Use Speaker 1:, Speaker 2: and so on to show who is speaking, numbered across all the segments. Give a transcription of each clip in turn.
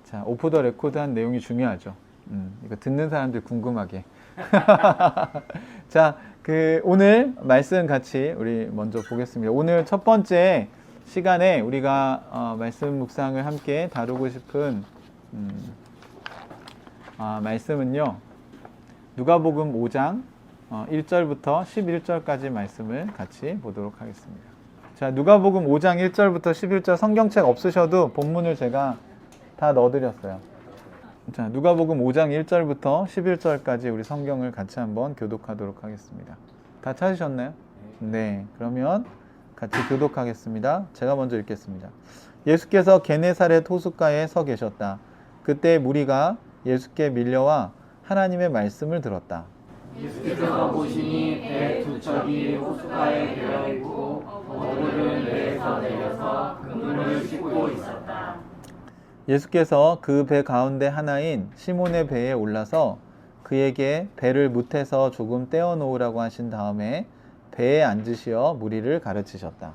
Speaker 1: 자, 오프 더 레코드 한 내용이 중요하죠. 이거 듣는 사람들 궁금하게. 자, 오늘 말씀 같이 우리 먼저 보겠습니다. 오늘 첫 번째 시간에 우리가 말씀 묵상을 함께 다루고 싶은 말씀은요. 누가복음 5장 1절부터 11절까지 말씀을 같이 보도록 하겠습니다. 자, 누가복음 5장 1절부터 11절 성경책 없으셔도 본문을 제가 다 넣어드렸어요. 자, 누가복음 5장 1절부터 11절까지 우리 성경을 같이 한번 교독하도록 하겠습니다. 다 찾으셨나요? 네, 그러면 같이 교독하겠습니다. 제가 먼저 읽겠습니다. 예수께서 게네사렛 호숫가에 서 계셨다. 그때 무리가 예수께 밀려와 하나님의 말씀을 들었다.
Speaker 2: 예수께서 보시니 배 두 척이 호숫가에 되어 있고 어부들은 배에서 내려서 그물을 씻고 있었다.
Speaker 1: 예수께서 그 배 가운데 하나인 시몬의 배에 올라서 그에게 배를 무태서 조금 떼어 놓으라고 하신 다음에 배에 앉으시어 무리를 가르치셨다.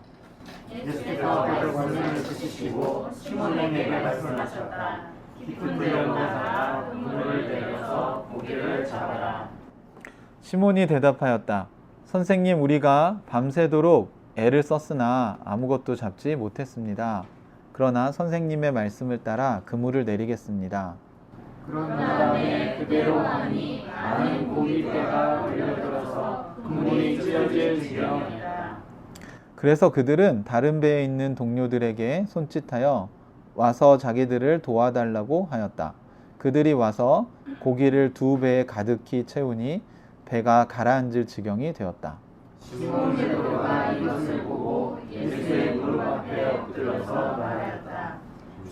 Speaker 2: 예수께서 말씀을 드시고 시몬에게 말씀하셨다. 깊은 데로 가서 그물을 내려서 고기를 잡아라.
Speaker 1: 시몬이 대답하였다. 선생님, 우리가 밤새도록 애를 썼으나 아무것도 잡지 못했습니다. 그러나 선생님의 말씀을 따라 그물을 내리겠습니다.
Speaker 2: 그런 다음에 그대로 하니 많은 고기떼가 몰려들어서 그물이 찢어질 지경이다.
Speaker 1: 그래서 그들은 다른 배에 있는 동료들에게 손짓하여 와서 자기들을 도와달라고 하였다. 그들이 와서 고기를 두 배에 가득히 채우니 배가 가라앉을 지경이 되었다.
Speaker 2: 시몬 베드로가 이것을 보고 예수의 무릎 앞에 엎드려서 말하였다.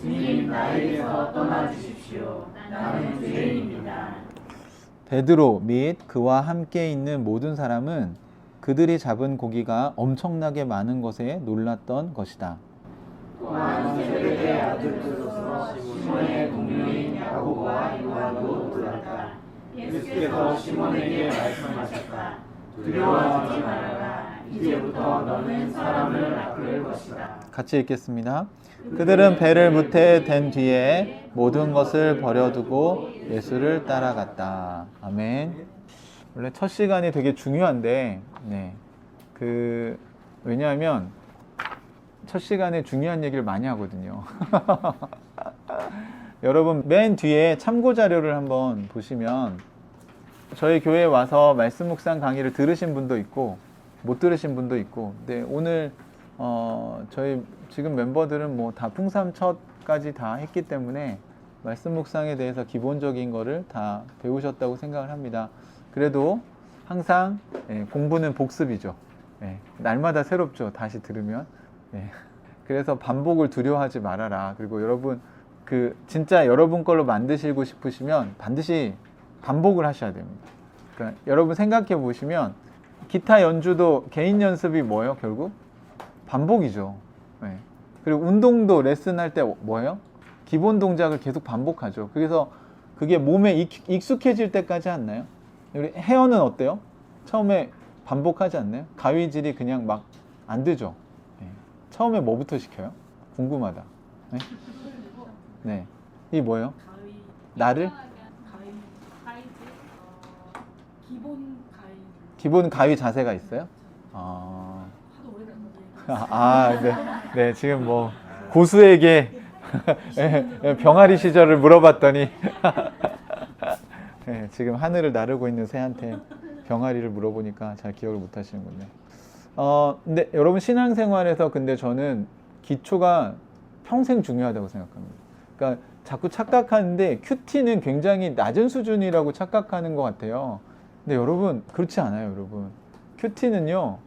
Speaker 2: 주님, 나에게서 떠나주십시오. 나는 죄인입니다.
Speaker 1: 베드로 및 그와 함께 있는 모든 사람은 그들이 잡은 고기가 엄청나게 많은 것에 놀랐던 것이다.
Speaker 2: 또한 세베대의 아들들로서 시몬의 동료인 야고보와 요한도 들었다. 예수께서 시몬에게 말씀하셨다. 두려워하지 말아라. 이제부터 너는 사람을 낚을 것이다.
Speaker 1: 같이 읽겠습니다. 그들은 배를 무태 댄 뒤에 모든 것을 버려두고 예수를 따라갔다. 아멘. 원래 첫 시간이 되게 중요한데, 왜냐하면 첫 시간에 중요한 얘기를 많이 하거든요. 여러분, 맨 뒤에 참고 자료를 한번 보시면 저희 교회에 와서 말씀 묵상 강의를 들으신 분도 있고 못 들으신 분도 있고, 근데 오늘 저희 지금 멤버들은 뭐 다 풍삼첫까지 다 했기 때문에 말씀 묵상에 대해서 기본적인 거를 다 배우셨다고 생각을 합니다. 그래도 항상 공부는 복습이죠. 날마다 새롭죠. 다시 들으면. 그래서 반복을 두려워하지 말아라. 그리고 여러분 진짜 여러분 걸로 만드시고 싶으시면 반드시 반복을 하셔야 됩니다. 그러니까 여러분 생각해 보시면 기타 연주도 개인 연습이 뭐예요? 결국 반복이죠. 그리고 운동도 레슨할 때 뭐예요? 기본 동작을 계속 반복하죠. 그래서 그게 몸에 익숙해질 때까지 않나요? 우리 헤어는 어때요? 처음에 반복하지 않나요? 가위질이 그냥 막 안 되죠. 처음에 뭐부터 시켜요? 궁금하다. 네. 이게 뭐예요? 나를? 기본 가위 자세가 있어요? 네. 지금 뭐 고수에게 병아리 시절을 물어봤더니 지금 하늘을 나르고 있는 새한테 병아리를 물어보니까 잘 기억을 못 하시는군요. 근데 여러분 신앙생활에서 근데 저는 기초가 평생 중요하다고 생각합니다. 그러니까 자꾸 착각하는데 큐티는 굉장히 낮은 수준이라고 착각하는 것 같아요. 근데 여러분 그렇지 않아요. 여러분 큐티는요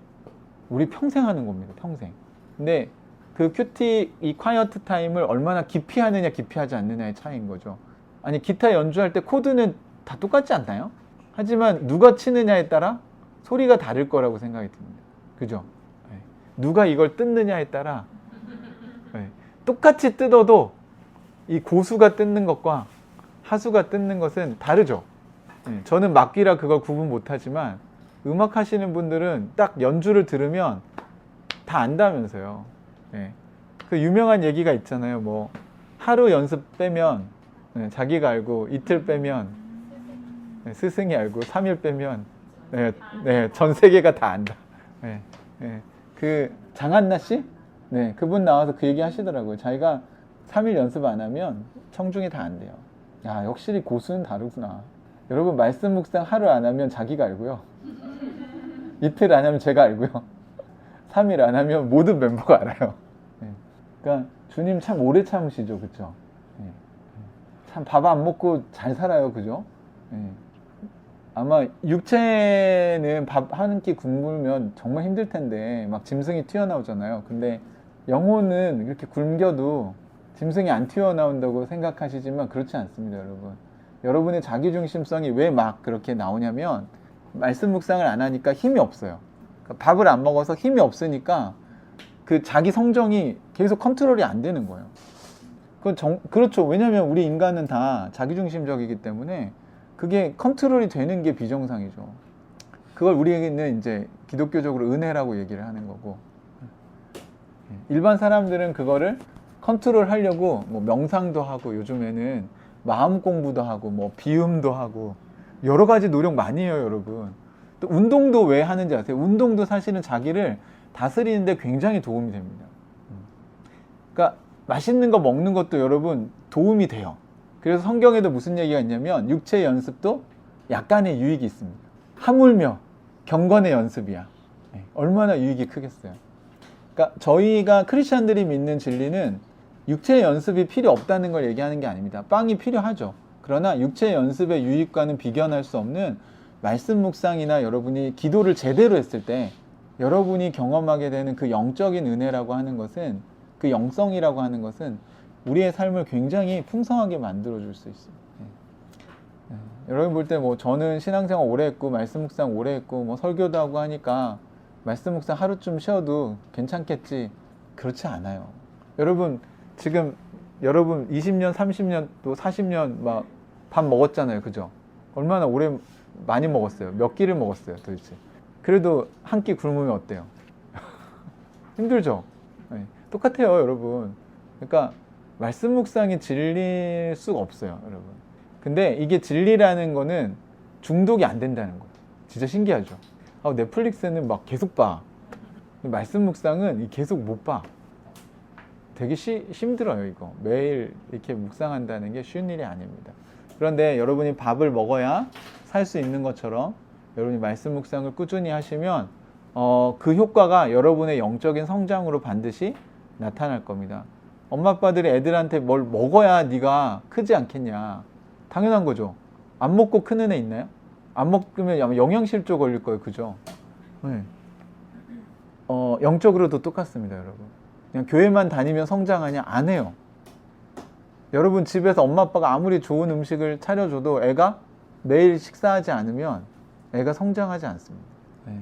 Speaker 1: 우리 평생 하는 겁니다. 평생. 근데 그 큐티 이 콰이어트 타임을 얼마나 깊이 하느냐 깊이 하지 않느냐의 차이인 거죠. 아니 기타 연주할 때 코드는 다 똑같지 않나요? 하지만 누가 치느냐에 따라 소리가 다를 거라고 생각이 듭니다. 그죠? 누가 이걸 뜯느냐에 따라 똑같이 뜯어도 이 고수가 뜯는 것과 하수가 뜯는 것은 다르죠. 저는 막귀라 그걸 구분 못하지만 음악 하시는 분들은 딱 연주를 들으면 다 안다면서요. 그 유명한 얘기가 있잖아요. 뭐 하루 연습 빼면 네, 자기가 알고 이틀 빼면 네, 스승이 알고 3일 빼면 전 세계가 다 안다. 그 장한나 씨? 네, 그분 나와서 그 얘기 하시더라고요. 자기가 3일 연습 안 하면 청중이 다 안 돼요. 야, 확실히 고수는 다르구나. 여러분, 말씀 묵상 하루 안 하면 자기가 알고요. 이틀 안 하면 제가 알고요. 3일 안 하면 모든 멤버가 알아요. 그러니까 주님 참 오래 참으시죠, 그쵸? 참 밥 안 먹고 잘 살아요, 그죠? 아마 육체는 밥 한 끼 굶으면 정말 힘들 텐데 막 짐승이 튀어나오잖아요. 근데 영혼은 이렇게 굶겨도 짐승이 안 튀어나온다고 생각하시지만 그렇지 않습니다, 여러분. 여러분의 자기중심성이 왜 막 그렇게 나오냐면 말씀 묵상을 안 하니까 힘이 없어요. 그러니까 밥을 안 먹어서 힘이 없으니까 그 자기 성정이 계속 컨트롤이 안 되는 거예요. 그렇죠. 왜냐하면 우리 인간은 다 자기중심적이기 때문에 그게 컨트롤이 되는 게 비정상이죠. 그걸 우리는 이제 기독교적으로 은혜라고 얘기를 하는 거고, 일반 사람들은 그거를 컨트롤 하려고 뭐 명상도 하고 요즘에는 마음 공부도 하고 뭐 비음도 하고 여러 가지 노력 많이 해요, 여러분. 또 운동도 왜 하는지 아세요? 운동도 사실은 자기를 다스리는데 굉장히 도움이 됩니다. 그러니까 맛있는 거 먹는 것도 여러분 도움이 돼요. 그래서 성경에도 무슨 얘기가 있냐면 육체 연습도 약간의 유익이 있습니다. 하물며 경건의 연습이야. 얼마나 유익이 크겠어요. 그러니까 저희가 크리스찬들이 믿는 진리는 육체 연습이 필요 없다는 걸 얘기하는 게 아닙니다. 빵이 필요하죠. 그러나 육체 연습의 유익과는 비견할 수 없는 말씀 묵상이나 여러분이 기도를 제대로 했을 때 여러분이 경험하게 되는 그 영적인 은혜라고 하는 것은, 그 영성이라고 하는 것은 우리의 삶을 굉장히 풍성하게 만들어 줄 수 있어요. 여러분 볼 때 뭐 저는 신앙생활 오래 했고 말씀 묵상 오래 했고 뭐 설교도 하고 하니까 말씀 묵상 하루쯤 쉬어도 괜찮겠지, 그렇지 않아요. 여러분 지금 여러분 20년 30년 또 40년 막 밥 먹었잖아요, 그죠? 얼마나 오래 많이 먹었어요. 몇 끼를 먹었어요 도대체. 그래도 한 끼 굶으면 어때요? 힘들죠? 똑같아요, 여러분. 그러니까 말씀 묵상이 진리일 수가 없어요, 여러분. 근데 이게 진리라는 거는 중독이 안 된다는 거예요. 진짜 신기하죠? 넷플릭스는 막 계속 봐. 말씀 묵상은 계속 못 봐. 되게 힘들어요, 이거. 매일 이렇게 묵상한다는 게 쉬운 일이 아닙니다. 그런데 여러분이 밥을 먹어야 살 수 있는 것처럼 여러분이 말씀 묵상을 꾸준히 하시면 그 효과가 여러분의 영적인 성장으로 반드시 나타날 겁니다. 엄마 아빠들이 애들한테 뭘 먹어야 네가 크지 않겠냐, 당연한 거죠. 안 먹고 크는 애 있나요? 안 먹으면 아마 영양실조 걸릴 거예요, 그죠? 네. 영적으로도 똑같습니다, 여러분. 그냥 교회만 다니면 성장하냐? 안 해요. 여러분 집에서 엄마 아빠가 아무리 좋은 음식을 차려줘도 애가 매일 식사하지 않으면 애가 성장하지 않습니다.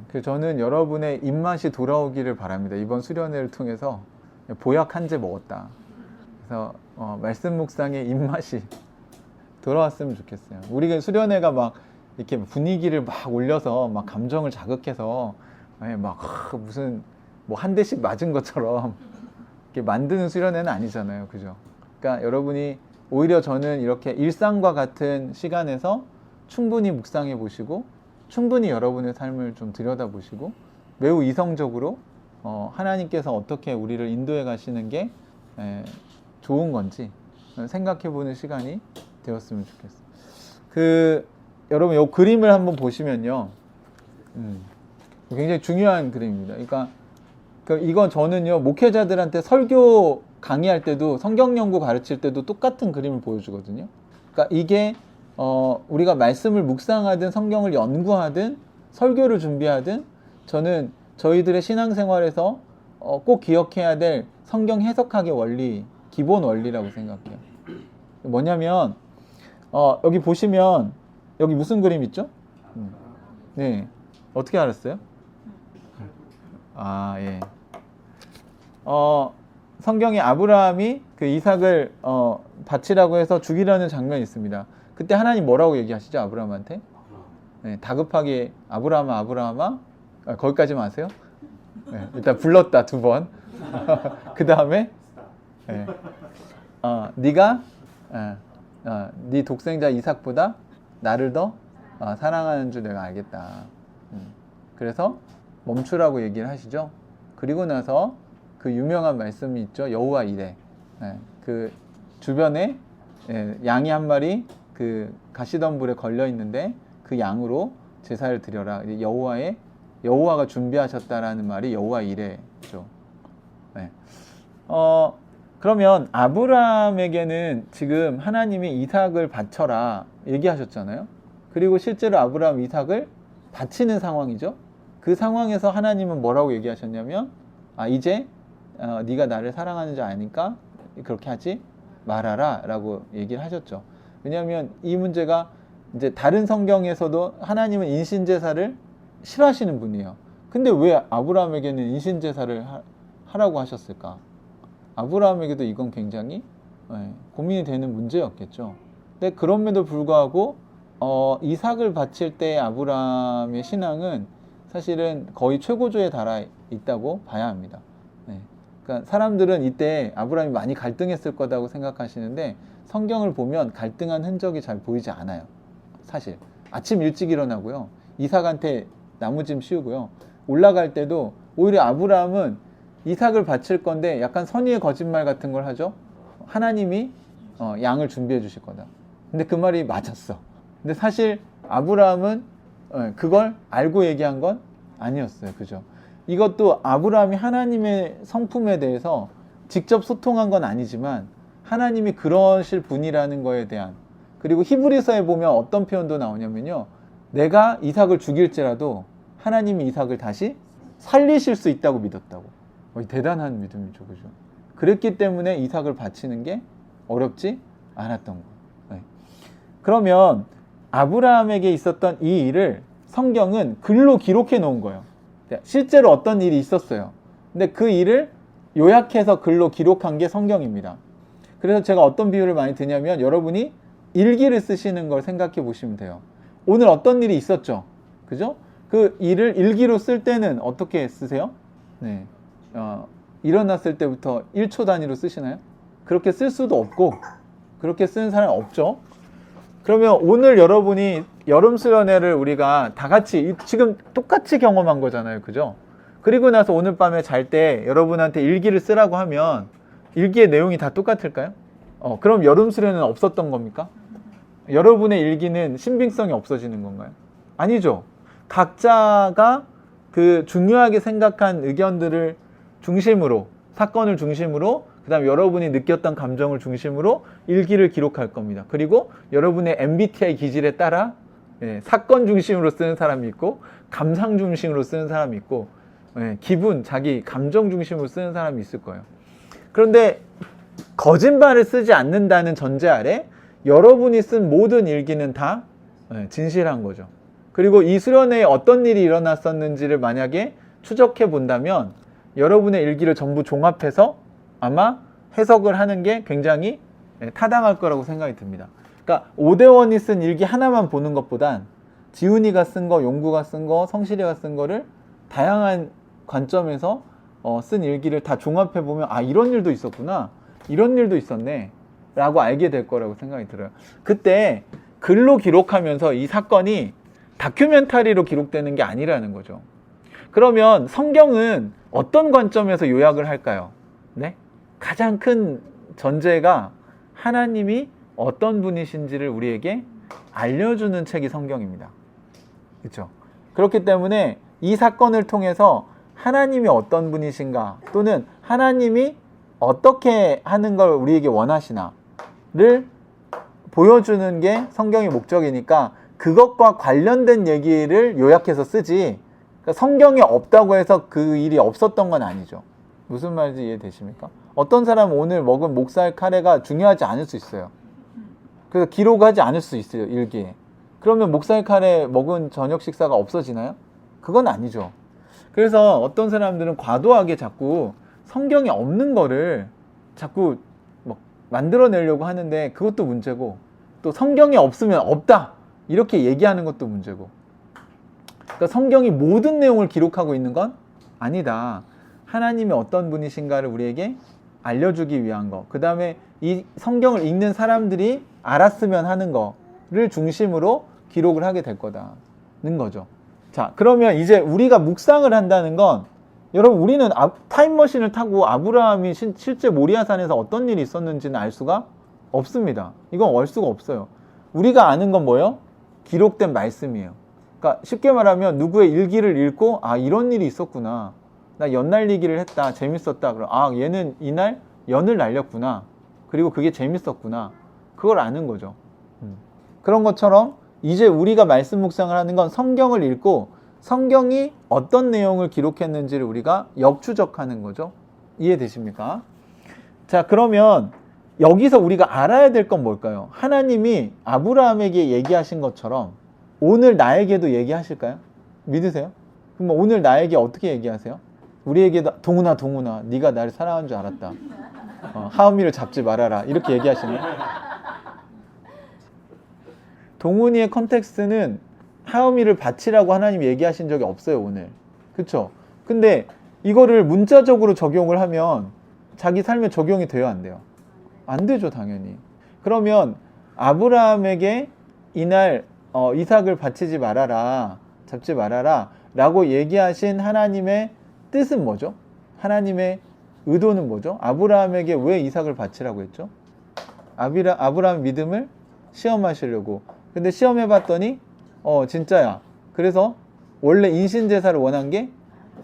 Speaker 1: 그래서 저는 여러분의 입맛이 돌아오기를 바랍니다. 이번 수련회를 통해서 보약 한 제 먹었다. 그래서 말씀 묵상의 입맛이 돌아왔으면 좋겠어요. 우리가 수련회가 막 이렇게 분위기를 막 올려서 막 감정을 자극해서 막 무슨 뭐 한 대씩 맞은 것처럼 이렇게 만드는 수련회는 아니잖아요, 그죠? 그러니까 여러분이 오히려 저는 이렇게 일상과 같은 시간에서 충분히 묵상해 보시고 충분히 여러분의 삶을 좀 들여다보시고 매우 이성적으로 하나님께서 어떻게 우리를 인도해 가시는 게 좋은 건지 생각해 보는 시간이 되었으면 좋겠어요. 여러분 이 그림을 한번 보시면요, 굉장히 중요한 그림입니다. 그러니까 이건 저는요 목회자들한테 설교 강의할 때도 성경 연구 가르칠 때도 똑같은 그림을 보여주거든요. 그러니까 이게 우리가 말씀을 묵상하든 성경을 연구하든 설교를 준비하든 저는 저희들의 신앙생활에서 꼭 기억해야 될 성경 해석학의 원리, 기본 원리라고 생각해요. 뭐냐면 여기 보시면 여기 무슨 그림 있죠? 네, 어떻게 알았어요? 예. 성경에 아브라함이 그 이삭을 바치라고 해서 죽이려는 장면이 있습니다. 그때 하나님 뭐라고 얘기하시죠, 아브라함한테? 네, 다급하게 아브라함아 거기까지만 하세요. 네, 일단 불렀다 2번. 그 다음에 네가 네 독생자 이삭보다 나를 더 사랑하는 줄 내가 알겠다. 그래서 멈추라고 얘기를 하시죠. 그리고 나서 그 유명한 말씀이 있죠. 여호와 이레. 그 주변에 양이 한 마리 그 가시덤불에 걸려 있는데 그 양으로 제사를 드려라. 여호와가 준비하셨다라는 말이 여호와 이레죠. 그러면 아브라함에게는 지금 하나님이 이삭을 바쳐라 얘기하셨잖아요. 그리고 실제로 아브라함 이삭을 바치는 상황이죠. 그 상황에서 하나님은 뭐라고 얘기하셨냐면 이제 네가 나를 사랑하는 줄 아니까 그렇게 하지 말아라 라고 얘기를 하셨죠. 왜냐하면 이 문제가 이제 다른 성경에서도 하나님은 인신제사를 싫어하시는 분이에요. 근데 왜 아브라함에게는 인신제사를 하라고 하셨을까? 아브라함에게도 이건 굉장히 고민이 되는 문제였겠죠. 근데 그럼에도 불구하고 이삭을 바칠 때 아브라함의 신앙은 사실은 거의 최고조에 달아 있다고 봐야 합니다. 그러니까 사람들은 이때 아브라함이 많이 갈등했을 거라고 생각하시는데 성경을 보면 갈등한 흔적이 잘 보이지 않아요. 사실 아침 일찍 일어나고요, 이삭한테 나무짐 씌우고요, 올라갈 때도 오히려 아브라함은 이삭을 바칠 건데 약간 선의의 거짓말 같은 걸 하죠. 하나님이 양을 준비해 주실 거다. 근데 그 말이 맞았어. 근데 사실 아브라함은 그걸 알고 얘기한 건 아니었어요. 그죠? 이것도 아브라함이 하나님의 성품에 대해서 직접 소통한 건 아니지만 하나님이 그러실 분이라는 거에 대한, 그리고 히브리서에 보면 어떤 표현도 나오냐면요, 내가 이삭을 죽일지라도 하나님이 이삭을 다시 살리실 수 있다고 믿었다고. 대단한 믿음이죠. 그죠? 그랬기 때문에 이삭을 바치는 게 어렵지 않았던 거예요. 그러면 아브라함에게 있었던 이 일을 성경은 글로 기록해 놓은 거예요. 실제로 어떤 일이 있었어요. 근데 그 일을 요약해서 글로 기록한 게 성경입니다. 그래서 제가 어떤 비유를 많이 드냐면, 여러분이 일기를 쓰시는 걸 생각해 보시면 돼요. 오늘 어떤 일이 있었죠? 그죠? 그 일을 일기로 쓸 때는 어떻게 쓰세요? 일어났을 때부터 1초 단위로 쓰시나요? 그렇게 쓸 수도 없고 그렇게 쓰는 사람이 없죠. 그러면 오늘 여러분이 여름 수련회를 우리가 다 같이 지금 똑같이 경험한 거잖아요. 그죠? 그리고 나서 오늘 밤에 잘 때 여러분한테 일기를 쓰라고 하면 일기의 내용이 다 똑같을까요? 그럼 여름 수련회는 없었던 겁니까? 여러분의 일기는 신빙성이 없어지는 건가요? 아니죠. 각자가 그 중요하게 생각한 의견들을 중심으로, 사건을 중심으로, 그 다음에 여러분이 느꼈던 감정을 중심으로 일기를 기록할 겁니다. 그리고 여러분의 MBTI 기질에 따라 사건 중심으로 쓰는 사람이 있고, 감상 중심으로 쓰는 사람이 있고, 기분, 자기 감정 중심으로 쓰는 사람이 있을 거예요. 그런데 거짓말을 쓰지 않는다는 전제 아래 여러분이 쓴 모든 일기는 다 진실한 거죠. 그리고 이 수련회에 어떤 일이 일어났었는지를 만약에 추적해 본다면 여러분의 일기를 전부 종합해서 아마 해석을 하는 게 굉장히 타당할 거라고 생각이 듭니다. 그러니까 오대원이 쓴 일기 하나만 보는 것보단 지훈이가 쓴 거, 용구가 쓴 거, 성실이가 쓴 거를 다양한 관점에서 쓴 일기를 다 종합해 보면 이런 일도 있었구나, 이런 일도 있었네 라고 알게 될 거라고 생각이 들어요. 그때 글로 기록하면서 이 사건이 다큐멘터리로 기록되는 게 아니라는 거죠. 그러면 성경은 어떤 관점에서 요약을 할까요? 가장 큰 전제가 하나님이 어떤 분이신지를 우리에게 알려주는 책이 성경입니다. 그렇죠? 그렇기 때문에 이 사건을 통해서 하나님이 어떤 분이신가, 또는 하나님이 어떻게 하는 걸 우리에게 원하시나를 보여주는 게 성경의 목적이니까 그것과 관련된 얘기를 요약해서 쓰지, 그러니까 성경에 없다고 해서 그 일이 없었던 건 아니죠. 무슨 말인지 이해되십니까? 어떤 사람은 오늘 먹은 목살 카레가 중요하지 않을 수 있어요. 그래서 기록하지 않을 수 있어요, 일기에. 그러면 목살 카레 먹은 저녁 식사가 없어지나요? 그건 아니죠. 그래서 어떤 사람들은 과도하게 자꾸 성경에 없는 거를 자꾸 막 만들어내려고 하는데 그것도 문제고, 또 성경에 없으면 없다 이렇게 얘기하는 것도 문제고. 그러니까 성경이 모든 내용을 기록하고 있는 건 아니다. 하나님이 어떤 분이신가를 우리에게 알려주기 위한 거. 그 다음에 이 성경을 읽는 사람들이 알았으면 하는 거를 중심으로 기록을 하게 될 거다는 거죠. 자, 그러면 이제 우리가 묵상을 한다는 건, 여러분, 우리는 타임머신을 타고 아브라함이 실제 모리아산에서 어떤 일이 있었는지는 알 수가 없습니다. 이건 알 수가 없어요. 우리가 아는 건 뭐예요? 기록된 말씀이에요. 그러니까 쉽게 말하면 누구의 일기를 읽고, 아, 이런 일이 있었구나. 나 연 날리기를 했다. 재밌었다. 그럼, 아, 얘는 이날 연을 날렸구나. 그리고 그게 재밌었구나. 그걸 아는 거죠. 그런 것처럼 이제 우리가 말씀 묵상을 하는 건 성경을 읽고 성경이 어떤 내용을 기록했는지를 우리가 역추적하는 거죠. 이해되십니까? 자, 그러면 여기서 우리가 알아야 될 건 뭘까요? 하나님이 아브라함에게 얘기하신 것처럼 오늘 나에게도 얘기하실까요? 믿으세요? 그럼 오늘 나에게 어떻게 얘기하세요? 우리에게 동훈아 네가 나를 사랑하는 줄 알았다. 하은미를 잡지 말아라. 이렇게 얘기하시나요? 동훈이의 컨텍스트는 하은미를 바치라고 하나님이 얘기하신 적이 없어요, 오늘. 그쵸? 근데 이거를 문자적으로 적용을 하면 자기 삶에 적용이 돼요, 안 돼요? 안 되죠, 당연히. 그러면 아브라함에게 이날 이삭을 바치지 말아라, 잡지 말아라 라고 얘기하신 하나님의 뜻은 뭐죠? 하나님의 의도는 뭐죠? 아브라함에게 왜 이삭을 바치라고 했죠? 아브라함의 믿음을 시험하시려고. 근데 시험해 봤더니 진짜야. 그래서 원래 인신제사를 원한 게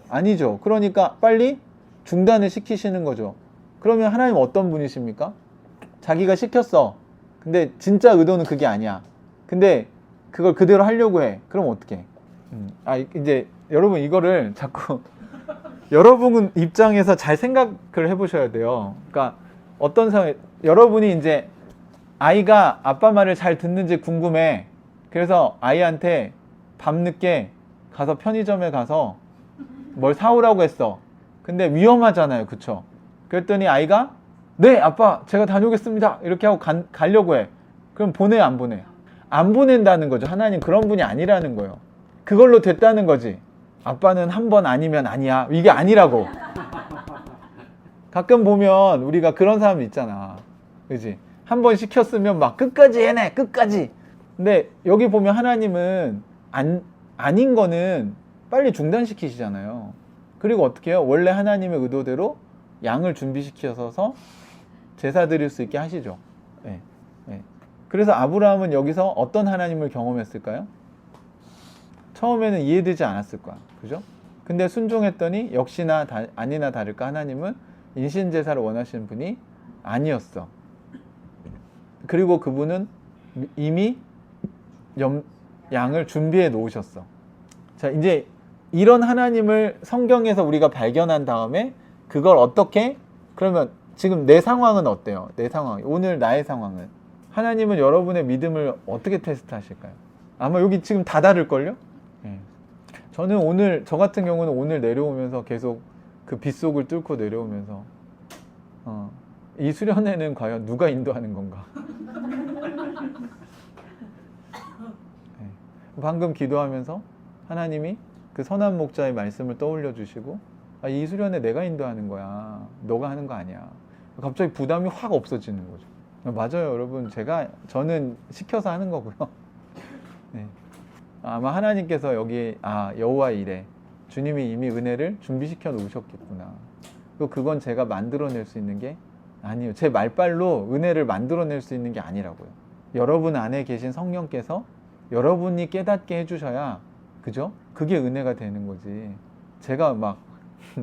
Speaker 1: 아니죠. 그러니까 빨리 중단을 시키시는 거죠. 그러면 하나님 어떤 분이십니까? 자기가 시켰어. 근데 진짜 의도는 그게 아니야. 근데 그걸 그대로 하려고 해. 그럼 어떡해? 이제 여러분 이거를 자꾸 여러분 입장에서 잘 생각을 해보셔야 돼요. 그러니까 어떤 상황에 여러분이 이제 아이가 아빠 말을 잘 듣는지 궁금해. 그래서 아이한테 밤늦게 가서 편의점에 가서 뭘 사오라고 했어. 근데 위험하잖아요. 그쵸? 그랬더니 아이가 네 아빠 제가 다녀오겠습니다 이렇게 하고 가려고 해. 그럼 보내 안 보내? 안 보낸다는 거죠. 하나님 그런 분이 아니라는 거예요. 그걸로 됐다는 거지. 아빠는 한 번 아니면 아니야. 이게 아니라고. 가끔 보면 우리가 그런 사람 있잖아. 그지? 한 번 시켰으면 막 끝까지 해내. 끝까지. 근데 여기 보면 하나님은 아닌 거는 빨리 중단시키시잖아요. 그리고 어떻게 해요? 원래 하나님의 의도대로 양을 준비시켜서 제사 드릴 수 있게 하시죠. 네. 네. 그래서 아브라함은 여기서 어떤 하나님을 경험했을까요? 처음에는 이해되지 않았을 거야. 그죠? 근데 순종했더니 역시나 아니나 다를까 하나님은 인신제사를 원하시는 분이 아니었어. 그리고 그분은 이미 양을 준비해 놓으셨어. 자, 이제 이런 하나님을 성경에서 우리가 발견한 다음에 그걸 어떻게, 그러면 지금 내 상황은 어때요? 내 상황, 오늘 나의 상황은. 하나님은 여러분의 믿음을 어떻게 테스트 하실까요? 아마 여기 지금 다 다를걸요? 네. 저는 오늘, 저 같은 경우는 오늘 내려오면서 계속 그 빗속을 뚫고 내려오면서 이 수련회는 과연 누가 인도하는 건가? 네. 방금 기도하면서 하나님이 그 선한 목자의 말씀을 떠올려 주시고 이 수련회 내가 인도하는 거야. 너가 하는 거 아니야. 갑자기 부담이 확 없어지는 거죠. 맞아요, 여러분. 저는 시켜서 하는 거고요. 네. 아마 하나님께서 여기 여호와의 일에 주님이 이미 은혜를 준비시켜 놓으셨겠구나. 그건 제가 만들어낼 수 있는 게 아니에요. 제 말빨로 은혜를 만들어낼 수 있는 게 아니라고요. 여러분 안에 계신 성령께서 여러분이 깨닫게 해주셔야, 그죠? 그게 은혜가 되는 거지. 제가 막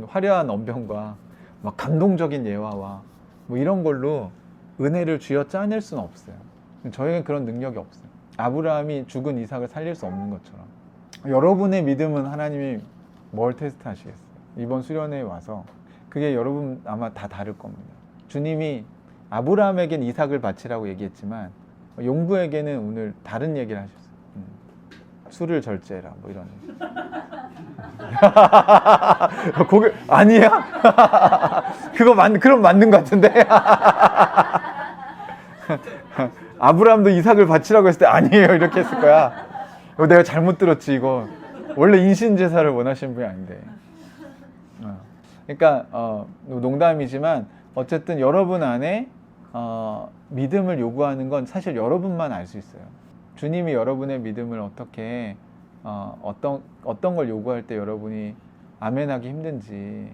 Speaker 1: 화려한 언변과 막 감동적인 예화와 뭐 이런 걸로 은혜를 쥐어 짜낼 수는 없어요. 저에겐 그런 능력이 없어요. 아브라함이 죽은 이삭을 살릴 수 없는 것처럼. 여러분의 믿음은 하나님이 뭘 테스트 하시겠어요? 이번 수련회에 와서 그게 여러분 아마 다 다를 겁니다. 주님이 아브라함에겐 이삭을 바치라고 얘기했지만 용부에게는 오늘 다른 얘기를 하셨어요. 술을 절제해라 뭐 이런. 그게 아니야? 그럼 맞는 것 같은데. 아브라함도 이삭을 바치라고 했을 때 아니에요 이렇게 했을 거야. 내가 잘못 들었지 이거. 원래 인신제사를 원하시는 분이 아닌데. 그러니까 농담이지만 어쨌든 여러분 안에 믿음을 요구하는 건 사실 여러분만 알 수 있어요. 주님이 여러분의 믿음을 어떻게 어떤 걸 요구할 때 여러분이 아멘하기 힘든지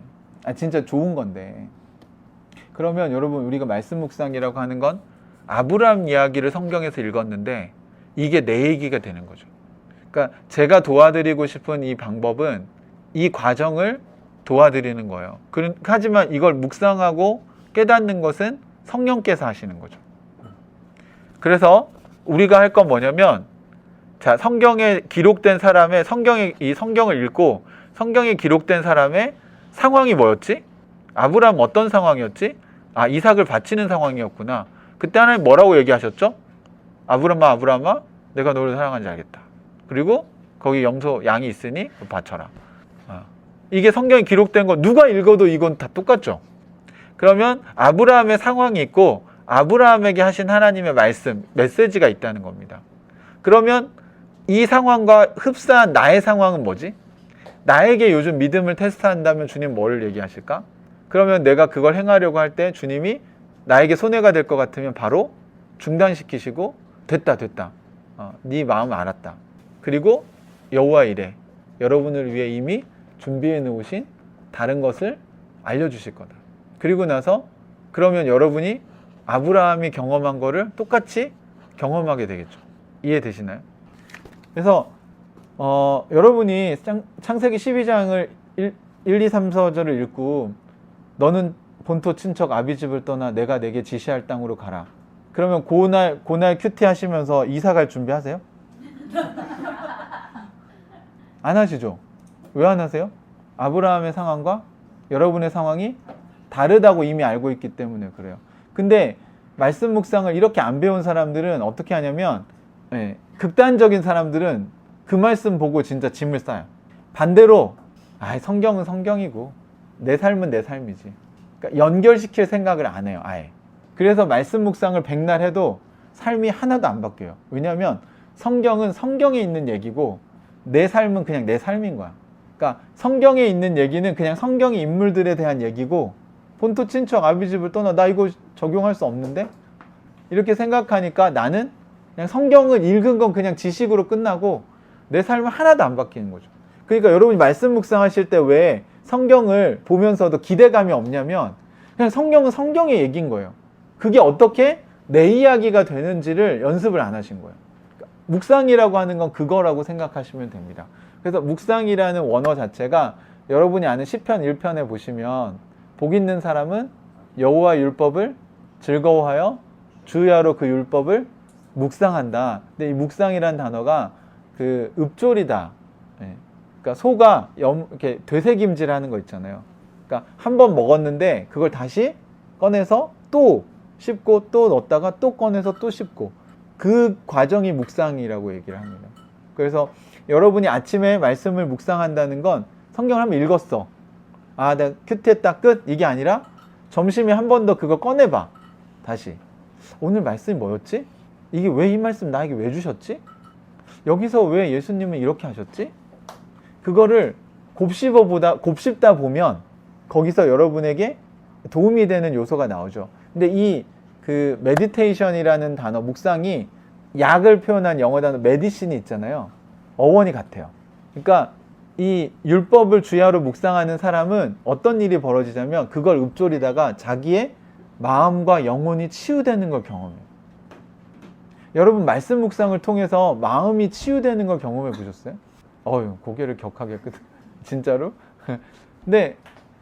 Speaker 1: 진짜 좋은 건데. 그러면 여러분, 우리가 말씀 묵상이라고 하는 건 아브라함 이야기를 성경에서 읽었는데 이게 내 얘기가 되는 거죠. 그러니까 제가 도와드리고 싶은 이 방법은 이 과정을 도와드리는 거예요. 하지만 이걸 묵상하고 깨닫는 것은 성령께서 하시는 거죠. 그래서 우리가 할 건 뭐냐면, 자, 성경에 기록된 사람의 이 성경을 읽고 성경에 기록된 사람의 상황이 뭐였지? 아브라함 어떤 상황이었지? 이삭을 바치는 상황이었구나. 그때 하나님 뭐라고 얘기하셨죠? 아브라함아, 내가 너를 사랑하는지 알겠다. 그리고 거기 양이 있으니 바쳐라. 이게 성경에 기록된 거 누가 읽어도 이건 다 똑같죠. 그러면 아브라함의 상황이 있고 아브라함에게 하신 하나님의 말씀, 메시지가 있다는 겁니다. 그러면 이 상황과 흡사한 나의 상황은 뭐지? 나에게 요즘 믿음을 테스트한다면 주님 뭘 얘기하실까? 그러면 내가 그걸 행하려고 할 때 주님이 나에게 손해가 될 것 같으면 바로 중단시키시고 됐다. 네 마음 알았다. 그리고 여호와 이래, 여러분을 위해 이미 준비해 놓으신 다른 것을 알려주실 거다. 그리고 나서 그러면 여러분이 아브라함이 경험한 거를 똑같이 경험하게 되겠죠. 이해되시나요? 그래서 여러분이 창세기 12장을 1, 2, 3, 4절을 읽고 너는 본토 친척 아비집을 떠나 내가 내게 지시할 땅으로 가라. 그러면 고날 큐티 하시면서 이사 갈 준비하세요? 안 하시죠? 왜 안 하세요? 아브라함의 상황과 여러분의 상황이 다르다고 이미 알고 있기 때문에 그래요. 근데 말씀 묵상을 이렇게 안 배운 사람들은 어떻게 하냐면, 극단적인 사람들은 그 말씀 보고 진짜 짐을 싸요. 반대로 성경은 성경이고 내 삶은 내 삶이지. 그러니까 연결시킬 생각을 안 해요, 아예. 그래서 말씀 묵상을 백날 해도 삶이 하나도 안 바뀌어요. 왜냐하면 성경은 성경에 있는 얘기고 내 삶은 그냥 내 삶인 거야. 그러니까 성경에 있는 얘기는 그냥 성경의 인물들에 대한 얘기고, 본토 친척 아비집을 떠나 나 이거 적용할 수 없는데? 이렇게 생각하니까 나는 그냥 성경을 읽은 건 그냥 지식으로 끝나고 내 삶은 하나도 안 바뀌는 거죠. 그러니까 여러분이 말씀 묵상하실 때 왜 성경을 보면서도 기대감이 없냐면, 그냥 성경은 성경의 얘기인 거예요. 그게 어떻게 내 이야기가 되는지를 연습을 안 하신 거예요. 묵상이라고 하는 건 그거라고 생각하시면 됩니다. 그래서 묵상이라는 원어 자체가 여러분이 아는 시편 1편에 보시면 복 있는 사람은 여호와 율법을 즐거워하여 주야로 그 율법을 묵상한다. 근데 이 묵상이라는 단어가 그 읍조리다. 그러니까 소가 이렇게 되새김질하는 거 있잖아요. 그러니까 한 번 먹었는데 그걸 다시 꺼내서 또 씹고 또 넣었다가 또 꺼내서 또 씹고, 그 과정이 묵상이라고 얘기를 합니다. 그래서 여러분이 아침에 말씀을 묵상한다는 건 성경을 한번 읽었어. 내가 큐티했다 끝. 이게 아니라 점심에 한 번 더 그거 꺼내봐. 다시. 오늘 말씀이 뭐였지? 이게 왜 이 말씀 나에게 왜 주셨지? 여기서 왜 예수님은 이렇게 하셨지? 그거를 곱씹다 보면 거기서 여러분에게 도움이 되는 요소가 나오죠. 근데 이 그 메디테이션이라는 단어, 묵상이 약을 표현한 영어 단어 메디신이 있잖아요. 어원이 같아요. 그러니까 이 율법을 주야로 묵상하는 사람은 어떤 일이 벌어지냐면 그걸 읊조리다가 자기의 마음과 영혼이 치유되는 걸 경험해요. 여러분 말씀 묵상을 통해서 마음이 치유되는 걸 경험해 보셨어요? 고개를 격하게 진짜로? 근데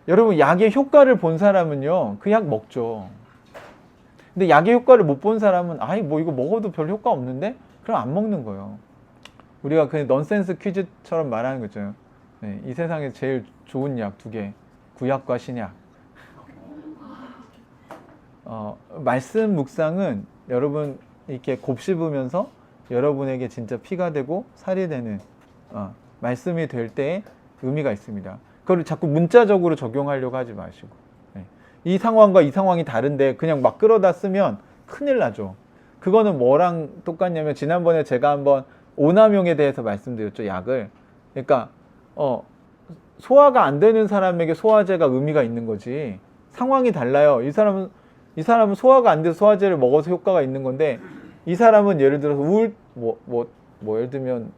Speaker 1: 여러분 약의 효과를 본 사람은요, 그 약 먹죠. 근데 약의 효과를 못 본 사람은 뭐 이거 먹어도 별 효과 없는데? 그럼 안 먹는 거예요. 우리가 그냥 넌센스 퀴즈처럼 말하는 거죠. 이 세상에 제일 좋은 약 2개, 구약과 신약. 말씀 묵상은 여러분 이렇게 곱씹으면서 여러분에게 진짜 피가 되고 살이 되는 말씀이 될 때의 의미가 있습니다. 그걸 자꾸 문자적으로 적용하려고 하지 마시고, 이 상황과 이 상황이 다른데 그냥 막 끌어다 쓰면 큰일 나죠. 그거는 뭐랑 똑같냐면, 지난번에 제가 한번 오남용에 대해서 말씀드렸죠, 약을. 그러니까 소화가 안 되는 사람에게 소화제가 의미가 있는 거지, 상황이 달라요. 이 이 사람은 소화가 안 돼서 소화제를 먹어서 효과가 있는 건데, 이 사람은 예를 들어서 예를 들면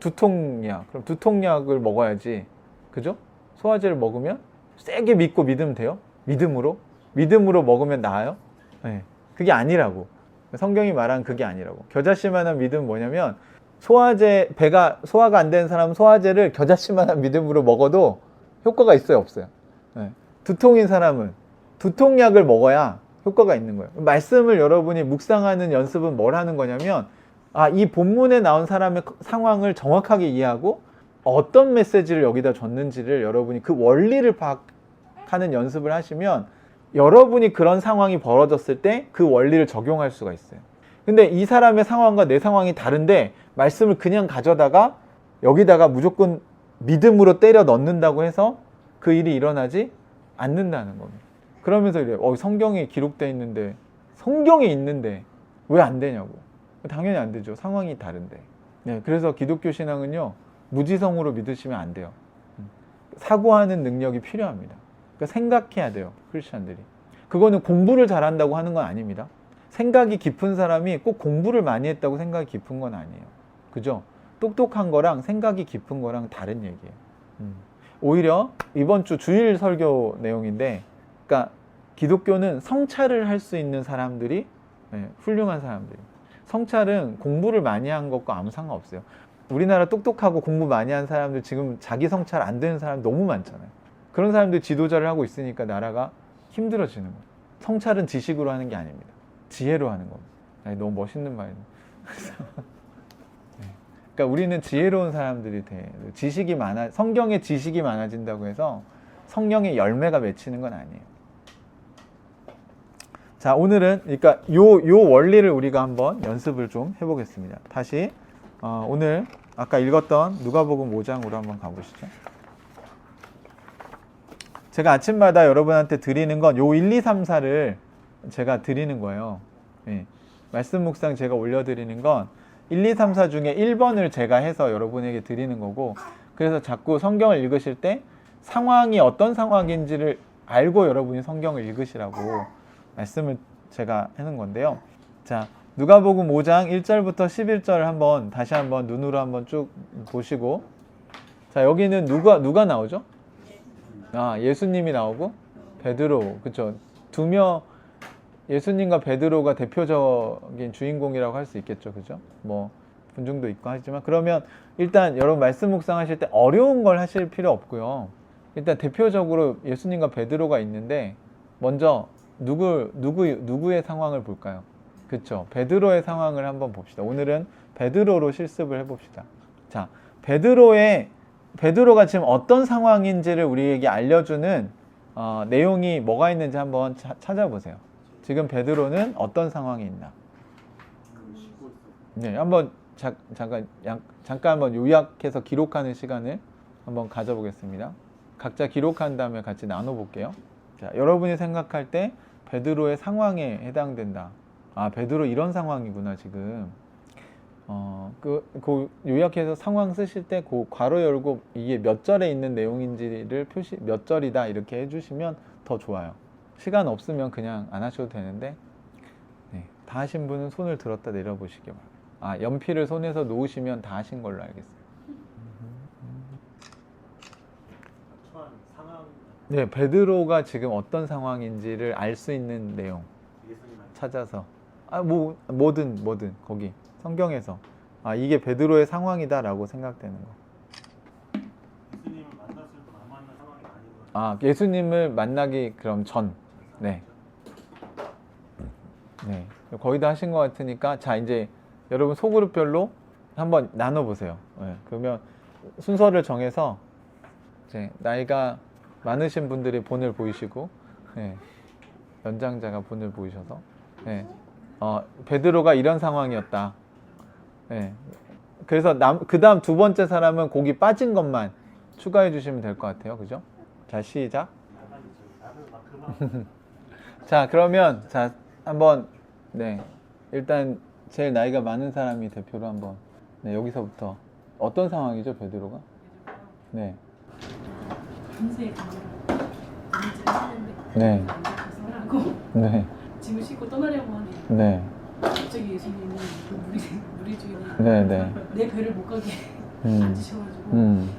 Speaker 1: 두통약, 그럼 두통약을 먹어야지, 그죠? 소화제를 먹으면 세게 믿고 믿으면 돼요? 믿음으로 먹으면 나아요? 네. 그게 아니라고. 성경이 말한 그게 아니라고. 겨자씨만한 믿음은 뭐냐면, 소화가 안 되는 사람은 소화제를 겨자씨만한 믿음으로 먹어도 효과가 있어요, 없어요? 네. 두통인 사람은 두통약을 먹어야 효과가 있는 거예요. 말씀을 여러분이 묵상하는 연습은 뭘 하는 거냐면, 이 본문에 나온 사람의 상황을 정확하게 이해하고 어떤 메시지를 여기다 줬는지를 여러분이 그 원리를 파악하는 연습을 하시면, 여러분이 그런 상황이 벌어졌을 때 그 원리를 적용할 수가 있어요. 근데 이 사람의 상황과 내 상황이 다른데 말씀을 그냥 가져다가 여기다가 무조건 믿음으로 때려 넣는다고 해서 그 일이 일어나지 않는다는 겁니다. 그러면서 이래요. 성경에 기록되어 있는데, 성경에 있는데 왜 안 되냐고. 당연히 안 되죠. 상황이 다른데. 네, 그래서 기독교 신앙은요, 무지성으로 믿으시면 안 돼요. 사고하는 능력이 필요합니다. 그러니까 생각해야 돼요, 크리스찬들이. 그거는 공부를 잘한다고 하는 건 아닙니다. 생각이 깊은 사람이 꼭 공부를 많이 했다고 생각이 깊은 건 아니에요. 그죠? 똑똑한 거랑 생각이 깊은 거랑 다른 얘기예요. 오히려 이번 주 주일 설교 내용인데, 그러니까 기독교는 성찰을 할 수 있는 사람들이 훌륭한 사람들이에요. 성찰은 공부를 많이 한 것과 아무 상관없어요. 우리나라 똑똑하고 공부 많이 한 사람들, 지금 자기 성찰 안 되는 사람 너무 많잖아요. 그런 사람들 지도자를 하고 있으니까 나라가 힘들어지는 거예요. 성찰은 지식으로 하는 게 아닙니다. 지혜로 하는 겁니다. 너무 멋있는 말이네요. 그러니까 우리는 지혜로운 사람들이 돼. 성경에 지식이 많아진다고 해서 성령의 열매가 맺히는 건 아니에요. 자, 오늘은 그러니까 요 원리를 우리가 한번 연습을 좀 해보겠습니다. 다시 오늘 아까 읽었던 누가복음 5장으로 한번 가보시죠. 제가 아침마다 여러분한테 드리는 건 요 1, 2, 3, 4를 제가 드리는 거예요. 예. 말씀 묵상 제가 올려드리는 건 1, 2, 3, 4 중에 1번을 제가 해서 여러분에게 드리는 거고, 그래서 자꾸 성경을 읽으실 때 상황이 어떤 상황인지를 알고 여러분이 성경을 읽으시라고 말씀을 제가 하는 건데요. 자, 누가복음 5장 1절부터 11절 다시 한번 눈으로 한번 쭉 보시고, 자, 여기는 누가 나오죠? 예수님이 나오고 베드로, 그쵸? 예수님과 베드로가 대표적인 주인공이라고 할 수 있겠죠, 그죠? 분중도 있고 하지만, 그러면 일단 여러분 말씀 묵상하실 때 어려운 걸 하실 필요 없고요. 일단 대표적으로 예수님과 베드로가 있는데, 먼저 누구의 상황을 볼까요? 그쵸? 베드로의 상황을 한번 봅시다. 오늘은 베드로로 실습을 해봅시다. 자, 베드로가 지금 어떤 상황인지를 우리에게 알려주는 내용이 뭐가 있는지 한번 찾아보세요. 지금 베드로는 어떤 상황이 있나? 네, 한번 잠깐 한번 요약해서 기록하는 시간을 한번 가져보겠습니다. 각자 기록한 다음에 같이 나눠볼게요. 자, 여러분이 생각할 때 베드로의 상황에 해당된다. 베드로 이런 상황이구나 지금. 요약해서 상황 쓰실 때 그 괄호 열고 이게 몇 절에 있는 내용인지를 몇 절이다 이렇게 해주시면 더 좋아요. 시간 없으면 그냥 안 하셔도 되는데, 다 하신 분은 손을 들었다 내려보시기 바랍니다. 연필을 손에서 놓으시면 다 하신 걸로 알겠어요. 네, 베드로가 지금 어떤 상황인지를 알 수 있는 내용 찾아서, 뭐든 거기 성경에서 이게 베드로의 상황이다라고 생각되는 거.
Speaker 3: 예수님을 만났을 때 만난 상황이 아니고.
Speaker 1: 예수님을 만나기 그럼 전. 네. 거의 다 하신 것 같으니까, 자, 이제 여러분 소그룹별로 한번 나눠보세요. 그러면 순서를 정해서 이제 나이가 많으신 분들이 본을 보이시고, 연장자가 본을 보이셔서, 베드로가 이런 상황이었다. 그래서 그 다음 두 번째 사람은 거기 빠진 것만 추가해 주시면 될 것 같아요. 그죠? 자, 시작. 자, 그러면 한번 일단 제일 나이가 많은 사람이 대표로 한번 여기서부터 어떤 상황이죠, 베드로가?
Speaker 4: 근수에 가면
Speaker 1: 네.
Speaker 4: 하고
Speaker 1: 네.
Speaker 4: 짐을 싣고 떠나려고 하네요.
Speaker 1: 네.
Speaker 4: 갑자기 예수님이 그 무리 주인이
Speaker 1: 네, 네.
Speaker 4: 내 배를 못 가게
Speaker 1: 음.
Speaker 4: 앉으셔가지고
Speaker 1: 음.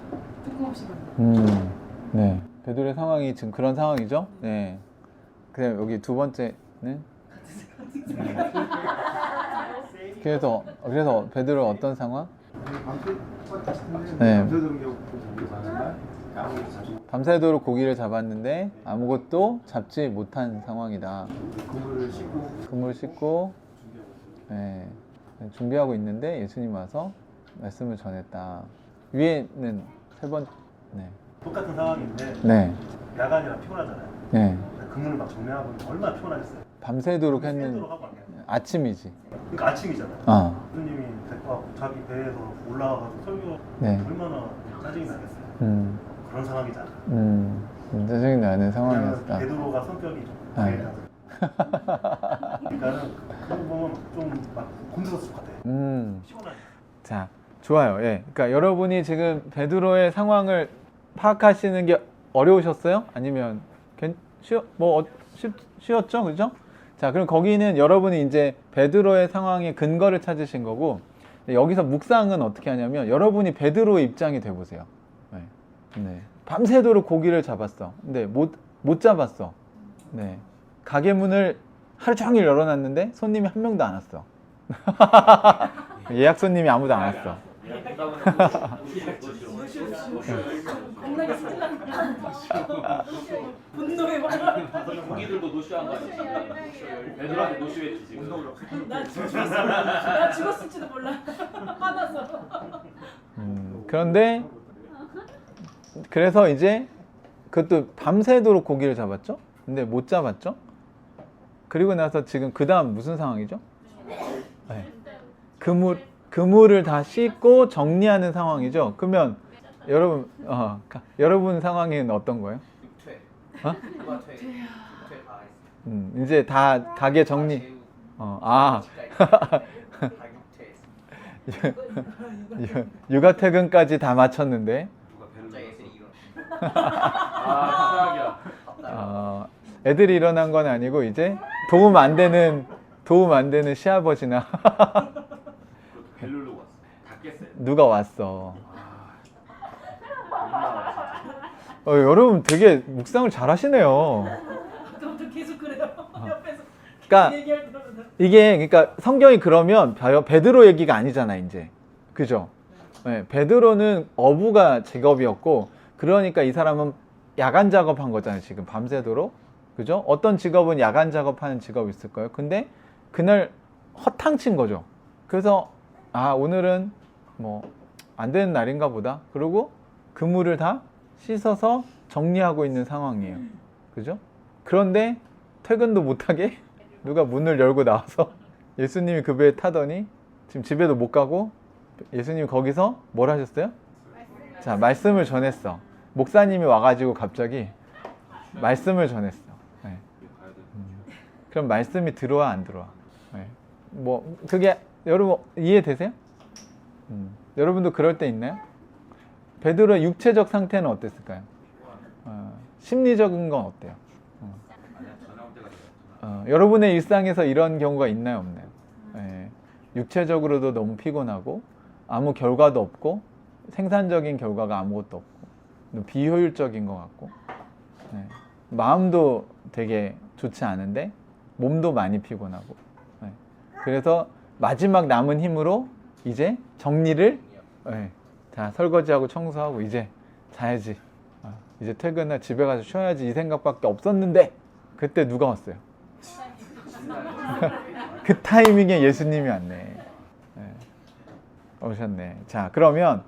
Speaker 4: 뜬금없이 가요.
Speaker 1: 네. 베드로의 상황이 지금 그런 상황이죠? 네. 그다음 여기 두 번째는 네. 그래서 베드로 어떤 상황? 네. 밤새도록 고기를 잡았는데 아무것도 잡지 못한 상황이다. 그물을 씻고 네, 준비하고 있는데 예수님 와서 말씀을 전했다. 위에는 세 번, 네,
Speaker 3: 똑같은 상황인데
Speaker 1: 네,
Speaker 3: 야간이라 피곤하잖아요.
Speaker 1: 네.
Speaker 3: 그물을 막 정리하고 얼마나 피곤하겠어요.
Speaker 1: 밤새도록 했는
Speaker 3: 새도록 하고 안 해요.
Speaker 1: 아침이지.
Speaker 3: 그러니까 아침이잖아요.
Speaker 1: 아,
Speaker 3: 교수님이 데리고 와서 자기 배에서 올라와가지고 설교
Speaker 1: 네.
Speaker 3: 얼마나 짜증이 나겠어요. 그런 상황이잖아.
Speaker 1: 짜증이 나는
Speaker 3: 그냥
Speaker 1: 상황이었다.
Speaker 3: 베드로가 성격이 좀
Speaker 1: 아.
Speaker 3: 강해가지고. 그러니까는 그거 보면 좀 막 곤두섰을 것 같아. 피곤하니까.
Speaker 1: 자, 좋아요. 예. 그러니까 여러분이 지금 베드로의 상황을 파악하시는 게 어려우셨어요? 아니면 쉬웠죠? 그죠? 자, 그럼 거기는 여러분이 이제 베드로의 상황의 근거를 찾으신 거고, 여기서 묵상은 어떻게 하냐면 여러분이 베드로의 입장이 돼 보세요. 네. 네. 밤새도록 고기를 잡았어. 근데 못 잡았어. 네. 가게 문을 하루 종일 열어놨는데 손님이 한 명도 안 왔어. 예약 손님이 아무도 안 왔어.
Speaker 4: 겁나게 스킬라는 분노에 막
Speaker 2: 고기들도 노쇼한 거 아니야? 베드로한테 노쇼했지 지금.
Speaker 4: 나 죽었을지도 몰라. 화나서.
Speaker 1: 그런데 그래서 이제 그것도 밤새도록 고기를 잡았죠. 근데 못 잡았죠. 그리고 나서 지금 그 다음 무슨 상황이죠? 네. 그물을 다 씻고 정리하는 상황이죠. 그러면 여러분 상황은 어떤 거예요? 어? 이제 다 가게 정리. 육아 퇴근까지 다 마쳤는데. 애들이 일어난 건 아니고 이제 도움 안 되는 시아버지나
Speaker 2: 벨루르 왔어. 다 깼어요.
Speaker 1: 누가 왔어. 여러분 되게 묵상을 잘 하시네요.
Speaker 4: 아까부터 계속 그래요. 옆에서
Speaker 1: 그러니까
Speaker 4: 얘기할 때마다.
Speaker 1: 이게 그러니까 성경이 그러면 베드로 얘기가 아니잖아 이제. 그죠? 네, 베드로는 어부가 직업이었고 그러니까 이 사람은 야간 작업한 거잖아요. 지금 밤새도록. 그죠? 어떤 직업은 야간 작업하는 직업이 있을 거예요. 근데 그날 허탕친 거죠. 그래서 오늘은 뭐 안 되는 날인가 보다. 그리고 그물을 다 씻어서 정리하고 있는 상황이에요. 그죠? 그런데 퇴근도 못하게 누가 문을 열고 나와서 예수님이 그 배에 타더니 지금 집에도 못 가고 예수님이 거기서 뭘 하셨어요? 자, 말씀을 전했어. 목사님이 와가지고 갑자기 말씀을 전했어. 네. 그럼 말씀이 들어와 안 들어와? 네. 뭐 그게 여러분 이해되세요? 여러분도 그럴 때 있나요? 베드로의 육체적 상태는 어땠을까요? 심리적인 건 어때요? 여러분의 일상에서 이런 경우가 있나요, 없나요? 네. 육체적으로도 너무 피곤하고 아무 결과도 없고 생산적인 결과가 아무것도 없고 비효율적인 것 같고 네. 마음도 되게 좋지 않은데 몸도 많이 피곤하고 네. 그래서 마지막 남은 힘으로 이제 정리를 네. 자, 설거지하고 청소하고 이제 자야지 이제 퇴근해 집에 가서 쉬어야지 이 생각밖에 없었는데 그때 누가 왔어요? 그 타이밍에 예수님이 왔네. 네. 오셨네. 자, 그러면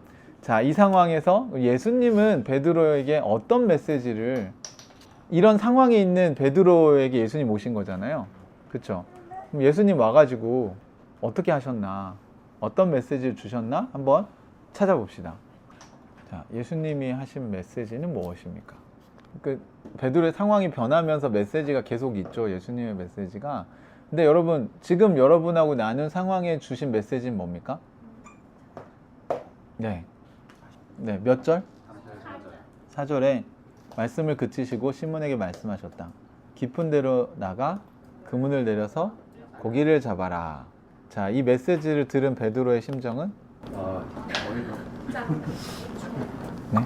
Speaker 1: 이 상황에서 예수님은 베드로에게 어떤 메시지를 이런 상황에 있는 베드로에게 예수님 오신 거잖아요. 그렇죠? 그럼 예수님 와가지고 어떻게 하셨나? 어떤 메시지를 주셨나? 한번 찾아봅시다. 자, 예수님이 하신 메시지는 무엇입니까? 그 베드로의 상황이 변하면서 메시지가 계속 있죠. 예수님의 메시지가. 근데 여러분 지금 여러분하고 나눈 상황에 주신 메시지는 뭡니까? 네. 네, 몇 절? 4절에 말씀을 그치시고 시몬에게 말씀하셨다. 깊은 데로 나가 그물을 내려서 고기를 잡아라. 자, 이 메시지를 들은 베드로의 심정은? 네?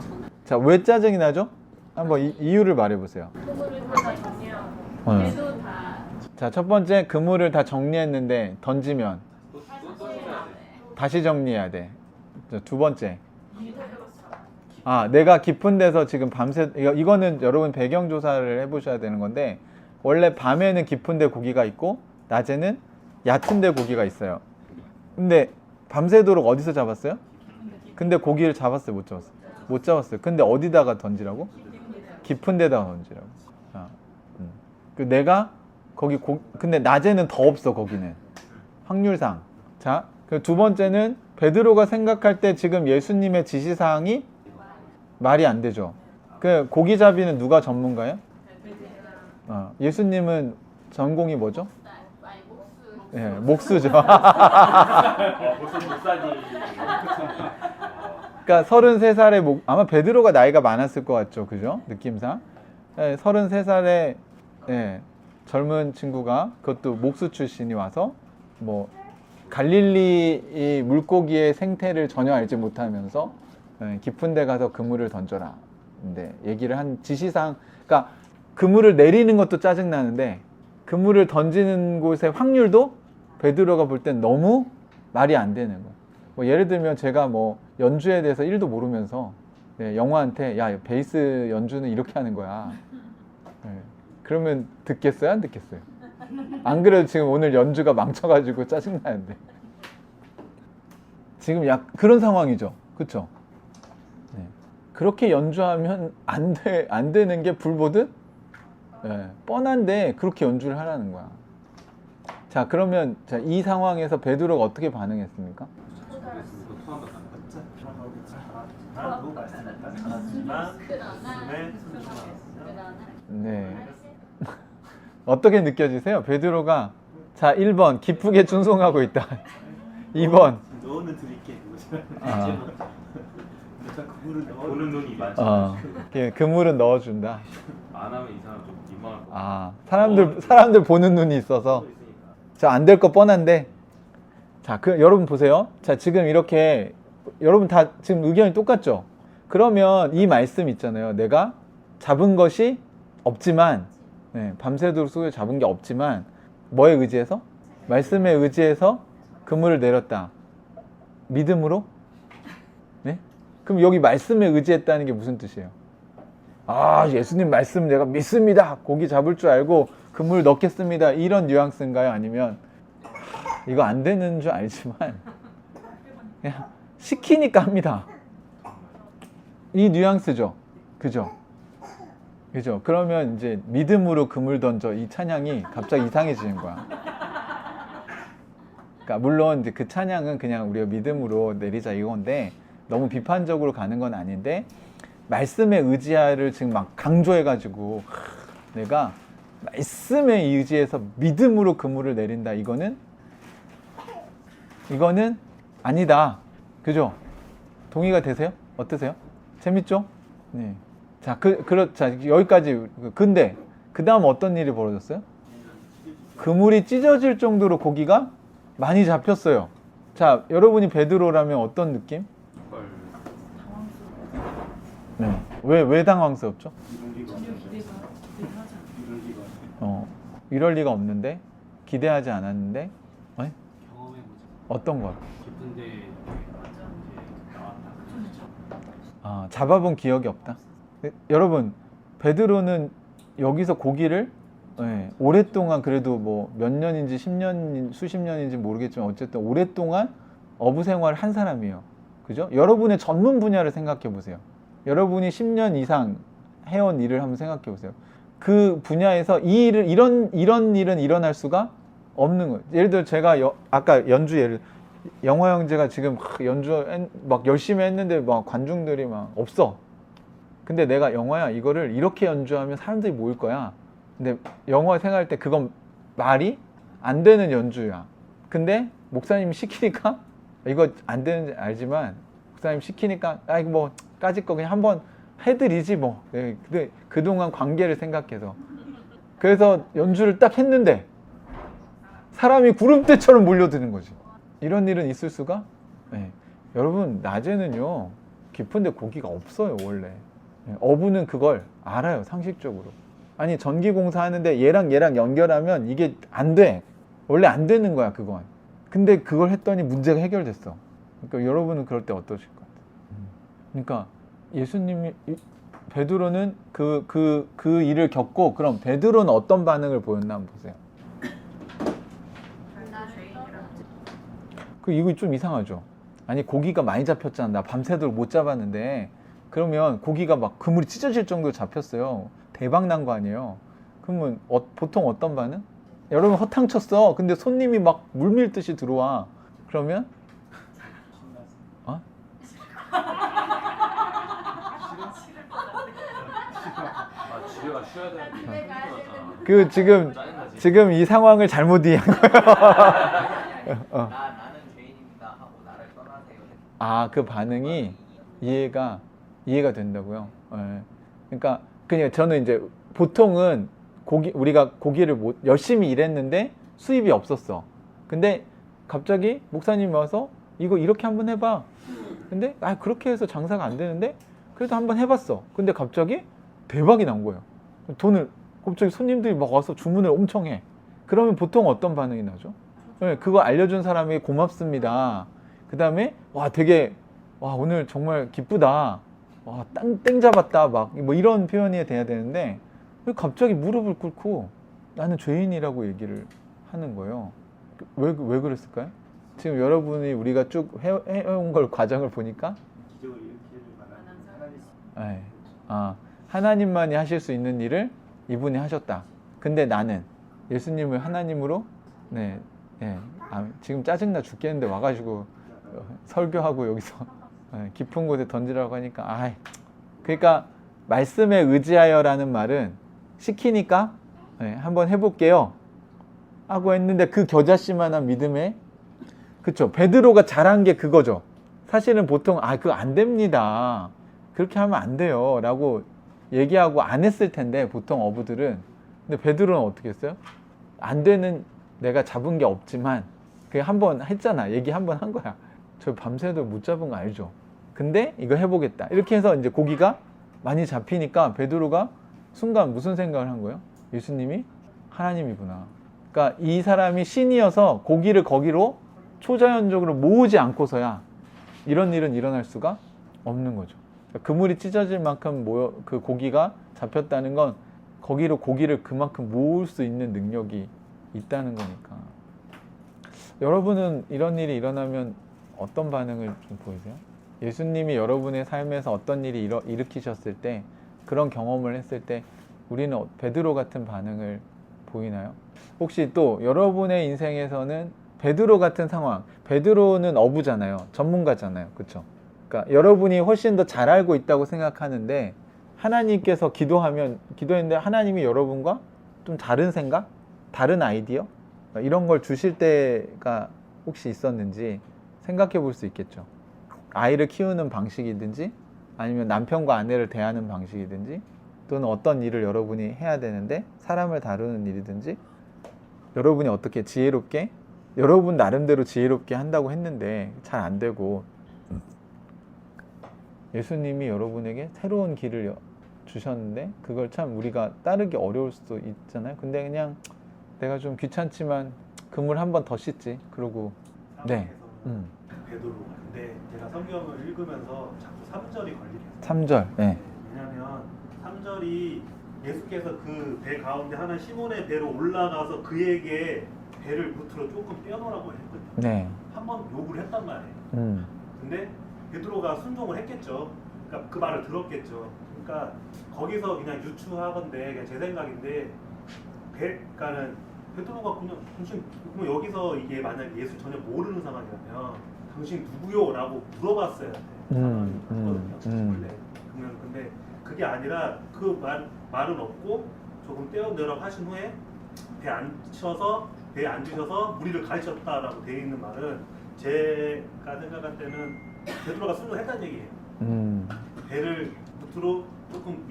Speaker 1: 자, 왜 짜증이 나죠? 한번 이유를 말해보세요.
Speaker 4: 그물을 다 정리하고
Speaker 1: 어.
Speaker 4: 배도 다
Speaker 1: 자, 첫 번째 그물을 다 정리했는데 던지면 다시 정리해야 돼. 자, 두 번째. 아, 내가 깊은 데서 지금 밤새 이거는 여러분 배경 조사를 해보셔야 되는 건데 원래 밤에는 깊은 데 고기가 있고 낮에는 얕은 데 고기가 있어요. 근데 밤새도록 어디서 잡았어요? 근데 고기를 잡았어요, 못 잡았어요? 못 잡았어요. 근데 어디다가 던지라고? 깊은 데다가 던지라고. 자, 그 내가 거기 근데 낮에는 더 없어, 거기는 확률상. 자, 그 두 번째는 베드로가 생각할 때 지금 예수님의 지시사항이 말이 안 되죠. 그 고기잡이는 누가 전문가예요? 예수님은 전공이 뭐죠? 예, 목수죠.
Speaker 3: 무슨 목사님.
Speaker 1: 그러니까 33살에 아마 베드로가 나이가 많았을 것 같죠, 그죠? 느낌상. 예, 33살에 예, 젊은 친구가 그것도 목수 출신이 와서 뭐 갈릴리 이 물고기의 생태를 전혀 알지 못하면서 예, 깊은 데 가서 그물을 던져라. 근데 얘기를 한 지시상, 그러니까 그물을 내리는 것도 짜증 나는데 그물을 던지는 곳의 확률도 베드로가 볼 땐 너무 말이 안 되는 거예요. 뭐 예를 들면 제가 뭐 연주에 대해서 1도 모르면서 예, 영화한테 야, 베이스 연주는 이렇게 하는 거야. 예, 그러면 듣겠어요? 안 듣겠어요? 안 그래도 지금 오늘 연주가 망쳐가지고 짜증나는데 지금 약 그런 상황이죠, 그렇죠? 네. 그렇게 연주하면 안 되는 게 불보듯 네, 뻔한데 그렇게 연주를 하라는 거야. 자, 그러면 자, 이 상황에서 베드로가 어떻게 반응했습니까?
Speaker 3: 나도 말씀을 잘하지만
Speaker 1: 네. 어떻게 느껴지세요? 베드로가 자, 1번 기쁘게 준송하고 있다. 2번
Speaker 3: 너는 드릴게.
Speaker 1: 아.
Speaker 3: 내가 그물을 보는 눈이 많지.
Speaker 1: 그물은 넣어준다.
Speaker 3: 안 하면 이 사람 좀 민망할 것 같아.
Speaker 1: 아, 사람들 보는 눈이 있어서 자, 안 될 거 뻔한데 자, 여러분 보세요. 자, 지금 이렇게 여러분 다 지금 의견이 똑같죠? 그러면 이 말씀 있잖아요. 내가 잡은 것이 없지만 네, 밤새도록 속에 잡은 게 없지만 뭐에 의지해서? 말씀에 의지해서 그물을 내렸다. 믿음으로? 네? 그럼 여기 말씀에 의지했다는 게 무슨 뜻이에요? 아, 예수님 말씀 내가 믿습니다. 고기 잡을 줄 알고 그물 넣겠습니다. 이런 뉘앙스인가요? 아니면 이거 안 되는 줄 알지만 그냥 시키니까 합니다. 이 뉘앙스죠. 그죠? 그죠? 그러면 이제 믿음으로 그물 던져 이 찬양이 갑자기 이상해지는 거야. 그러니까 물론 이제 그 찬양은 그냥 우리가 믿음으로 내리자 이건데 너무 비판적으로 가는 건 아닌데 말씀의 의지를 지금 막 강조해가지고 내가 말씀에 의지해서 믿음으로 그물을 내린다. 이거는 아니다. 그죠? 동의가 되세요? 어떠세요? 재밌죠? 네. 자, 자, 여기까지. 근데 그 다음 어떤 일이 벌어졌어요? 그물이 찢어질 정도로 고기가 많이 잡혔어요. 자, 여러분이 베드로라면 어떤 느낌? 네. 왜 당황스럽죠? 이럴 리가 없는데 기대하지 않았는데 네? 어떤 걸? 아, 잡아본 기억이 없다. 여러분, 베드로는 여기서 고기를 오랫동안 그래도 뭐 몇 년인지 10년, 수십 년인지 모르겠지만 어쨌든 오랫동안 어부 생활을 한 사람이에요. 그죠? 여러분의 전문 분야를 생각해 보세요. 여러분이 10년 이상 해온 일을 한번 생각해 보세요. 그 분야에서 이런 일은 일어날 수가 없는 거예요. 예를 들어 제가 아까 연주 영화 형제가 지금 연주 막 열심히 했는데 막 관중들이 막 없어. 근데 내가 영화야 이거를 이렇게 연주하면 사람들이 모일 거야. 근데 영화 생각할 때 그건 말이 안 되는 연주야. 근데 목사님이 시키니까 이거 안 되는지 알지만 목사님 시키니까 이거 뭐 까짓 거 그냥 한번 해드리지 뭐. 네, 근데 그동안 관계를 생각해서 그래서 연주를 딱 했는데 사람이 구름대처럼 몰려드는 거지. 이런 일은 있을 수가? 네. 여러분 낮에는요 깊은데 고기가 없어요 원래. 어부는 그걸 알아요 상식적으로. 아니 전기공사 하는데 얘랑 연결하면 이게 안 돼. 원래 안 되는 거야 그건. 근데 그걸 했더니 문제가 해결됐어. 그러니까 여러분은 그럴 때 어떠실 것 같아요? 그러니까 예수님이 베드로는 그 일을 겪고 그럼 베드로는 어떤 반응을 보였나 한번 보세요.
Speaker 4: 나 죄인이라.
Speaker 1: 이거 좀 이상하죠. 아니 고기가 많이 잡혔잖아. 나 밤새도록 못 잡았는데 그러면 고기가 막 그물이 찢어질 정도로 잡혔어요. 대박 난 거 아니에요. 그러면 보통 어떤 반응? 여러분 허탕 쳤어. 근데 손님이 막 물밀듯이 들어와. 그러면 어?
Speaker 2: 아, 집에 가 쉬어야 되는데.
Speaker 1: 그 지금 이 상황을 잘못 이해한 거예요.
Speaker 5: 나는 죄인입니다 하고 나를 떠나세요.
Speaker 1: 아, 그 반응이 이해가 된다고요. 예. 그러니까 그냥 저는 이제 보통은 우리가 고기를 열심히 일했는데 수입이 없었어. 근데 갑자기 목사님이 와서 이거 이렇게 한번 해봐. 근데 그렇게 해서 장사가 안 되는데 그래도 한번 해봤어. 근데 갑자기 대박이 난 거예요. 돈을 갑자기 손님들이 막 와서 주문을 엄청 해. 그러면 보통 어떤 반응이 나죠? 네, 그거 알려준 사람이 고맙습니다. 그 다음에 와 오늘 정말 기쁘다. 와 땡 잡았다. 막 뭐 이런 표현이 돼야 되는데 왜 갑자기 무릎을 꿇고 나는 죄인이라고 얘기를 하는 거예요. 왜 그랬을까요? 지금 여러분이 우리가 쭉 해온 걸 과정을 보니까
Speaker 3: 기적을 일으키는 만한 하나님.
Speaker 1: 하나님만이 하실 수 있는 일을 이분이 하셨다. 근데 나는 예수님을 하나님으로 지금 짜증나 죽겠는데 와가지고 설교하고 여기서 깊은 곳에 던지라고 하니까 그러니까 말씀에 의지하여라는 말은 시키니까 한번 해볼게요 하고 했는데 그 겨자씨만한 믿음에 그쵸 베드로가 잘한 게 그거죠. 사실은 보통 그거 안 됩니다. 그렇게 하면 안 돼요 라고 얘기하고 안 했을 텐데 보통 어부들은. 근데 베드로는 어떻게 했어요? 안 되는 내가 잡은 게 없지만 그냥 한번 했잖아. 얘기 한번 한 거야. 저 밤새도 못 잡은 거 알죠? 근데 이거 해보겠다. 이렇게 해서 이제 고기가 많이 잡히니까 베드로가 순간 무슨 생각을 한 거예요? 예수님이 하나님이구나. 그러니까 이 사람이 신이어서 고기를 거기로 초자연적으로 모으지 않고서야 이런 일은 일어날 수가 없는 거죠. 그물이 찢어질 만큼 그 고기가 잡혔다는 건 거기로 고기를 그만큼 모을 수 있는 능력이 있다는 거니까. 여러분은 이런 일이 일어나면 어떤 반응을 좀 보이세요? 예수님이 여러분의 삶에서 어떤 일이 일으키셨을 때 그런 경험을 했을 때 우리는 베드로 같은 반응을 보이나요? 혹시 또 여러분의 인생에서는 베드로 같은 상황, 베드로는 어부잖아요. 전문가잖아요. 그렇죠? 그러니까 여러분이 훨씬 더 잘 알고 있다고 생각하는데 하나님께서 기도했는데 하나님이 여러분과 좀 다른 생각? 다른 아이디어? 이런 걸 주실 때가 혹시 있었는지 생각해 볼 수 있겠죠. 아이를 키우는 방식이든지 아니면 남편과 아내를 대하는 방식이든지 또는 어떤 일을 여러분이 해야 되는데 사람을 다루는 일이든지 여러분이 어떻게 지혜롭게 여러분 나름대로 지혜롭게 한다고 했는데 잘 안 되고 예수님이 여러분에게 새로운 길을 주셨는데 그걸 참 우리가 따르기 어려울 수도 있잖아요. 근데 그냥 내가 좀 귀찮지만 그물 한 번 더 씻지. 그러고 네.
Speaker 3: 베드로. 근데 제가 성경을 읽으면서 자꾸 3절이 걸리겠어요.
Speaker 1: 3절. 네.
Speaker 3: 왜냐하면 3절이 예수께서 그 배 가운데 하나 시몬의 배로 올라가서 그에게 배를 무트로 조금 떼어놓으라고 했거든요.
Speaker 1: 네.
Speaker 3: 한번 욕을 했단 말이에요. 근데 베드로가 순종을 했겠죠. 그러니까 그 말을 들었겠죠. 그러니까 거기서 그냥 유추하건데 그냥 제 생각인데 그러니까는 베드로가 그냥 당신 그럼 여기서 이게 만약 예수 전혀 모르는 상황이라면 당신 누구요? 라고 물어봤어야 돼. 원래. 그러면 근데 그게 아니라 그 말은 없고 조금 떼어내라고 하신 후에 배에 앉으셔서 무리를 가르쳤다라고 되어 있는 말은 제가 생각할 때는 베드로가 순종했다는 얘기예요. 배를 밑으로 조금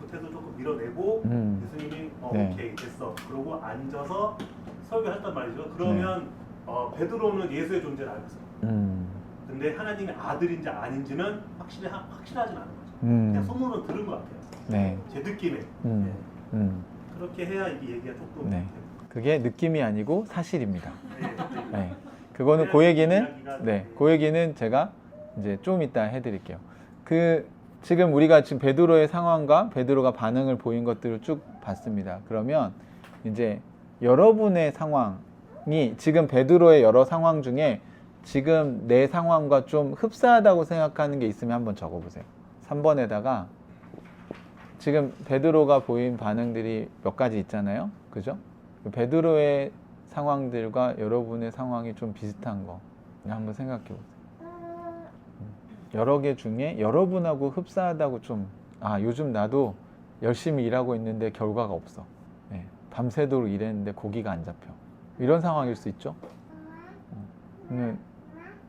Speaker 3: 겉에서 조금 밀어내고 예수님이
Speaker 1: 네.
Speaker 3: 오케이 됐어. 그러고 앉아서 설교했단 말이죠. 그러면 베드로는 예수의 존재를 알고 있어요. 근데 하나님의 아들인지 아닌지는 확실하진 않은 거죠. 그냥 소문은 들은 것 같아요.
Speaker 1: 네.
Speaker 3: 제 느낌에.
Speaker 1: 음.
Speaker 3: 네.
Speaker 1: 음.
Speaker 3: 그렇게 해야 이 얘기가 조금.
Speaker 1: 네. 그게 느낌이 아니고 사실입니다.
Speaker 3: 네.
Speaker 1: 네. 그거는 그 얘기는 제가 이제 좀 이따 해드릴게요. 지금 우리가 지금 베드로의 상황과 베드로가 반응을 보인 것들을 쭉 봤습니다. 그러면 이제 여러분의 상황이 지금 베드로의 여러 상황 중에 지금 내 상황과 좀 흡사하다고 생각하는 게 있으면 한번 적어보세요. 3번에다가 지금 베드로가 보인 반응들이 몇 가지 있잖아요. 그죠? 베드로의 상황들과 여러분의 상황이 좀 비슷한 거 한번 생각해 보세요. 여러 개 중에 여러분하고 흡사하다고 요즘 나도 열심히 일하고 있는데 결과가 없어. 네, 밤새도록 일했는데 고기가 안 잡혀. 이런 상황일 수 있죠.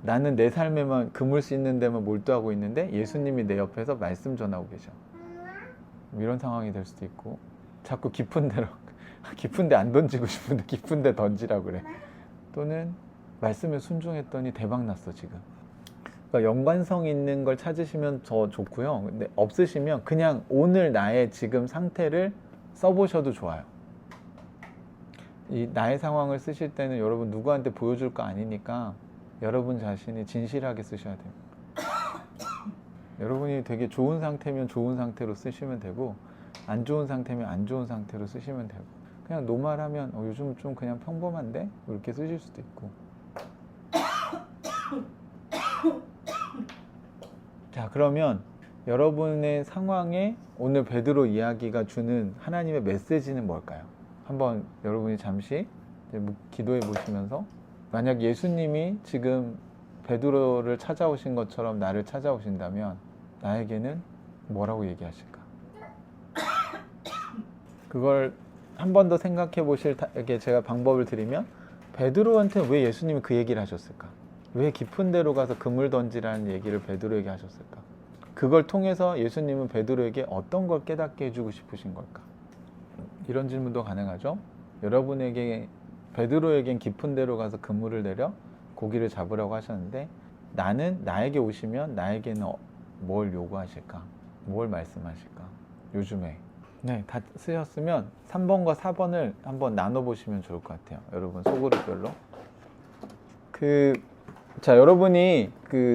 Speaker 1: 나는 내 삶에만 그물 씻는 데만 몰두하고 있는데 예수님이 내 옆에서 말씀 전하고 계셔. 이런 상황이 될 수도 있고, 자꾸 깊은 데 안 던지고 싶은데 깊은 데 던지라고 그래. 또는 말씀에 순종했더니 대박 났어 지금. 그러니까 연관성 있는 걸 찾으시면 더 좋고요. 근데 없으시면 그냥 오늘 나의 지금 상태를 써보셔도 좋아요. 이 나의 상황을 쓰실 때는 여러분 누구한테 보여줄 거 아니니까 여러분 자신이 진실하게 쓰셔야 돼요. 여러분이 되게 좋은 상태면 좋은 상태로 쓰시면 되고, 안 좋은 상태면 안 좋은 상태로 쓰시면 되고, 그냥 노말하면 요즘 좀 그냥 평범한데? 이렇게 쓰실 수도 있고. 자, 그러면 여러분의 상황에 오늘 베드로 이야기가 주는 하나님의 메시지는 뭘까요? 한번 여러분이 잠시 기도해 보시면서, 만약 예수님이 지금 베드로를 찾아오신 것처럼 나를 찾아오신다면 나에게는 뭐라고 얘기하실까? 그걸 한 번 더 생각해 보실게 제가 방법을 드리면, 베드로한테 왜 예수님이 그 얘기를 하셨을까? 왜 깊은 데로 가서 그물 던지라는 얘기를 베드로에게 하셨을까? 그걸 통해서 예수님은 베드로에게 어떤 걸 깨닫게 해주고 싶으신 걸까? 이런 질문도 가능하죠. 여러분에게, 베드로에겐 깊은 데로 가서 그물을 내려 고기를 잡으라고 하셨는데, 나에게 오시면 나에게는 뭘 요구하실까? 뭘 말씀하실까? 요즘에. 네, 다 쓰셨으면 3번과 4번을 한번 나눠보시면 좋을 것 같아요. 여러분 소그룹별로. 자, 여러분이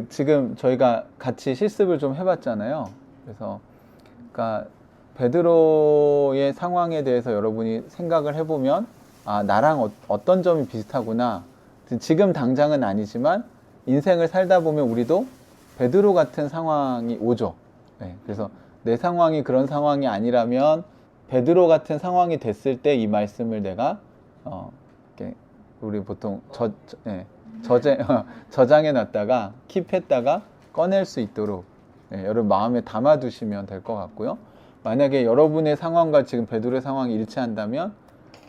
Speaker 1: 지금 저희가 같이 실습을 좀 해봤잖아요. 그래서, 그러니까 베드로의 상황에 대해서 여러분이 생각을 해보면, 나랑 어떤 점이 비슷하구나. 지금 당장은 아니지만 인생을 살다 보면 우리도 베드로 같은 상황이 오죠. 네, 그래서 내 상황이 그런 상황이 아니라면 베드로 같은 상황이 됐을 때 이 말씀을 내가 이렇게 우리 보통 저장해 놨다가 킵했다가 꺼낼 수 있도록 여러분 마음에 담아두시면 될 것 같고요. 만약에 여러분의 상황과 지금 베드로의 상황이 일치한다면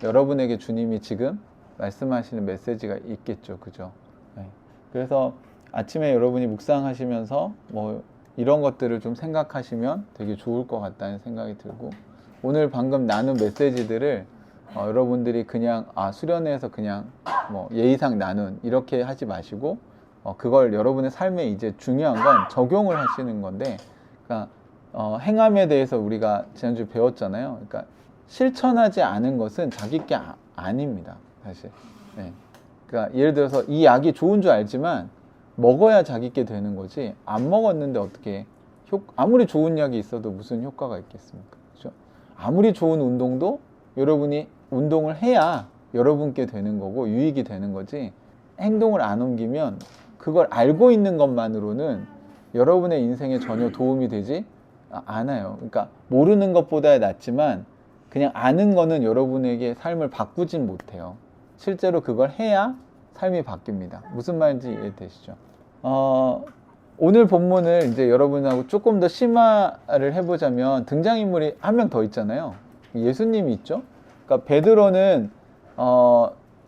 Speaker 1: 여러분에게 주님이 지금 말씀하시는 메시지가 있겠죠. 그죠? 네. 그래서 아침에 여러분이 묵상하시면서 이런 것들을 좀 생각하시면 되게 좋을 것 같다는 생각이 들고, 오늘 방금 나눈 메시지들을 여러분들이 그냥 수련회에서 그냥 예의상 나눈 이렇게 하지 마시고, 그걸 여러분의 삶에 이제 중요한 건 적용을 하시는 건데, 그러니까 행함에 대해서 우리가 지난주에 배웠잖아요. 그러니까 실천하지 않은 것은 자기 게 아닙니다, 사실. 네. 그러니까 예를 들어서 이 약이 좋은 줄 알지만 먹어야 자기 게 되는 거지, 안 먹었는데 어떻게 아무리 좋은 약이 있어도 무슨 효과가 있겠습니까? 그렇죠? 아무리 좋은 운동도 여러분이 운동을 해야 여러분께 되는 거고 유익이 되는 거지, 행동을 안 옮기면 그걸 알고 있는 것만으로는 여러분의 인생에 전혀 도움이 되지 않아요. 그러니까 모르는 것보다 낫지만 그냥 아는 거는 여러분에게 삶을 바꾸진 못해요. 실제로 그걸 해야 삶이 바뀝니다. 무슨 말인지 이해되시죠? 오늘 본문을 이제 여러분하고 조금 더 심화를 해보자면 등장인물이 한 명 더 있잖아요. 예수님이 있죠. 그러니까 베드로는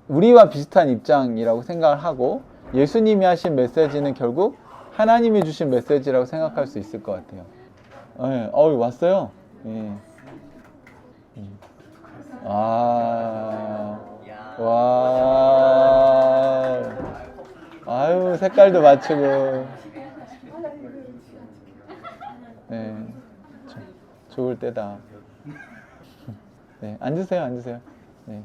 Speaker 1: 우리와 비슷한 입장이라고 생각을 하고, 예수님이 하신 메시지는 결국 하나님이 주신 메시지라고 생각할 수 있을 것 같아요. 네, 왔어요. 예. 아,
Speaker 5: 야.
Speaker 1: 와, 아유 색깔도 맞추고. 네, 좋을 때다. 네, 앉으세요. 네,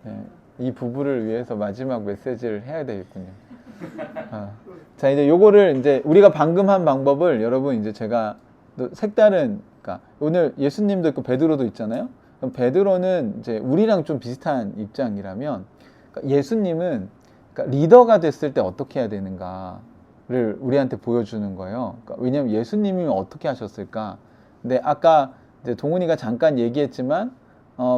Speaker 1: 네, 이 부부를 위해서 마지막 메시지를 해야 되겠군요. 자, 이제 요거를 이제 우리가 방금 한 방법을 여러분 이제 제가 또 색다른, 그러니까 오늘 예수님도 있고 베드로도 있잖아요. 그럼 베드로는 이제 우리랑 좀 비슷한 입장이라면, 그러니까 예수님은 그러니까 리더가 됐을 때 어떻게 해야 되는가를 우리한테 보여주는 거예요. 그러니까 왜냐하면 예수님이 어떻게 하셨을까? 근데 아까 이제 동훈이가 잠깐 얘기했지만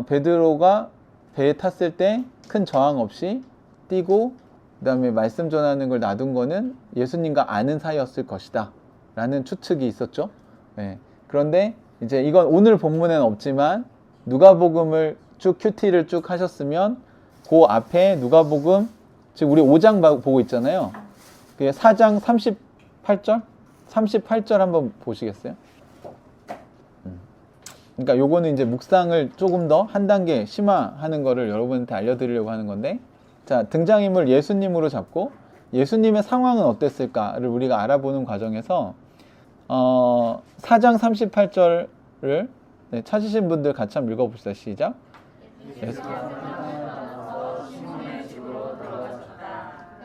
Speaker 1: 베드로가 배에 탔을 때 큰 저항 없이 뛰고 그 다음에 말씀 전하는 걸 놔둔 거는 예수님과 아는 사이였을 것이다 라는 추측이 있었죠. 네. 그런데 이제 이건 오늘 본문에는 없지만 누가복음을 쭉 큐티를 쭉 하셨으면 그 앞에 누가복음, 지금 우리 5장 보고 있잖아요. 그게 4장 38절? 38절 한번 보시겠어요? 그러니까 요거는 이제 묵상을 조금 더 한 단계 심화하는 거를 여러분한테 알려드리려고 하는 건데, 자, 등장인물 예수님으로 잡고 예수님의 상황은 어땠을까를 우리가 알아보는 과정에서 4장 38절을 찾으신 분들 같이 한번 읽어봅시다. 시작.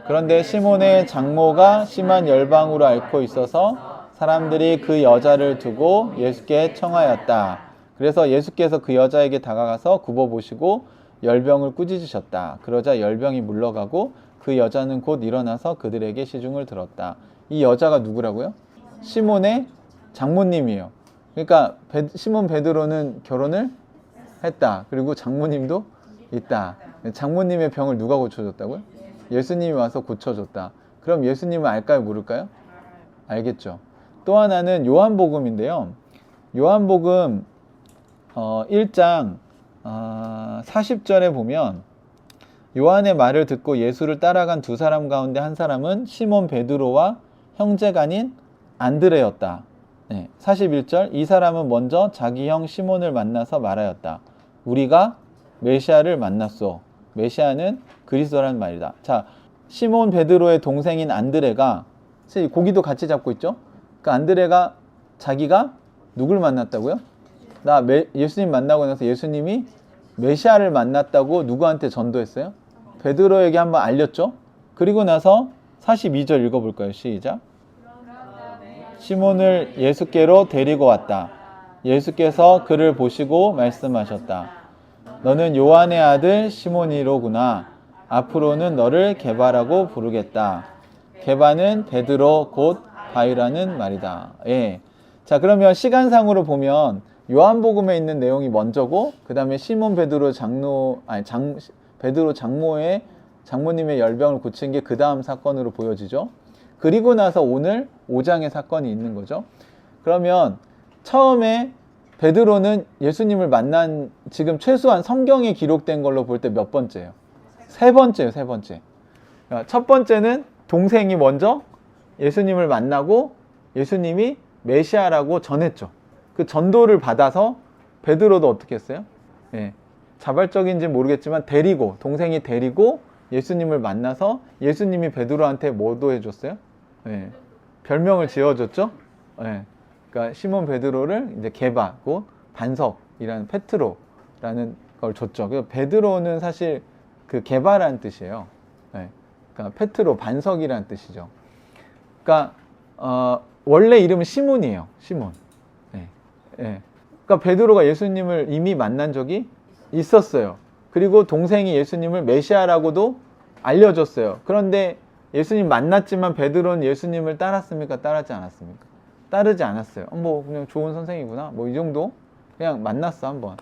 Speaker 1: 그런데 시몬의 장모가 심한 열방으로 앓고 있어서 사람들이 그 여자를 두고 예수께 청하였다. 그래서 예수께서 그 여자에게 다가가서 굽어보시고 열병을 꾸짖으셨다. 그러자 열병이 물러가고 그 여자는 곧 일어나서 그들에게 시중을 들었다. 이 여자가 누구라고요? 시몬의 장모님이에요. 그러니까 시몬 베드로는 결혼을 했다. 그리고 장모님도 있다. 장모님의 병을 누가 고쳐줬다고요? 예수님이 와서 고쳐줬다. 그럼 예수님은 알까요? 모를까요? 알겠죠. 또 하나는 요한복음인데요. 요한복음 1장 40절에 보면 요한의 말을 듣고 예수를 따라간 두 사람 가운데 한 사람은 시몬 베드로와 형제간인 안드레였다. 네, 41절, 이 사람은 먼저 자기 형 시몬을 만나서 말하였다. 우리가 메시아를 만났소. 메시아는 그리스도라는 말이다. 자, 시몬 베드로의 동생인 안드레가, 고기도 같이 잡고 있죠? 그 안드레가 자기가 누굴 만났다고요? 예수님 만나고 나서 예수님이 메시아를 만났다고 누구한테 전도했어요? 베드로에게 한번 알렸죠? 그리고 나서 42절 읽어볼까요? 시작. 시몬을 예수께로 데리고 왔다. 예수께서 그를 보시고 말씀하셨다. 너는 요한의 아들 시몬이로구나. 앞으로는 너를 게바라고 부르겠다. 게바는 베드로 곧 바위라는 말이다. 예. 자, 그러면 시간상으로 보면 요한복음에 있는 내용이 먼저고, 그 다음에 시몬 베드로 베드로 장모님의 열병을 고친 게 그 다음 사건으로 보여지죠. 그리고 나서 오늘 5장의 사건이 있는 거죠. 그러면 처음에 베드로는 예수님을 만난, 지금 최소한 성경에 기록된 걸로 볼 때 몇 번째예요? 세 번째예요. 세 번째. 첫 번째는 동생이 먼저 예수님을 만나고 예수님이 메시아라고 전했죠. 그 전도를 받아서 베드로도 어떻게 했어요? 예, 자발적인지 모르겠지만 동생이 데리고 예수님을 만나서 예수님이 베드로한테 뭐도 해줬어요? 예, 별명을 지어줬죠. 예, 그러니까 시몬 베드로를 이제 게바, 곧 반석이라는 페트로라는 걸 줬죠. 그래서 베드로는 사실 그 게바라는 뜻이에요. 예, 그러니까 페트로, 반석이라는 뜻이죠. 그러니까 원래 이름은 시몬이에요. 시몬. 예. 그러니까 베드로가 예수님을 이미 만난 적이 있었어요. 그리고 동생이 예수님을 메시아라고도 알려줬어요. 그런데 예수님 만났지만 베드로는 예수님을 따랐습니까? 따르지 않았습니까? 따르지 않았어요. 뭐 그냥 좋은 선생이구나. 뭐 이 정도 그냥 만났어 한번.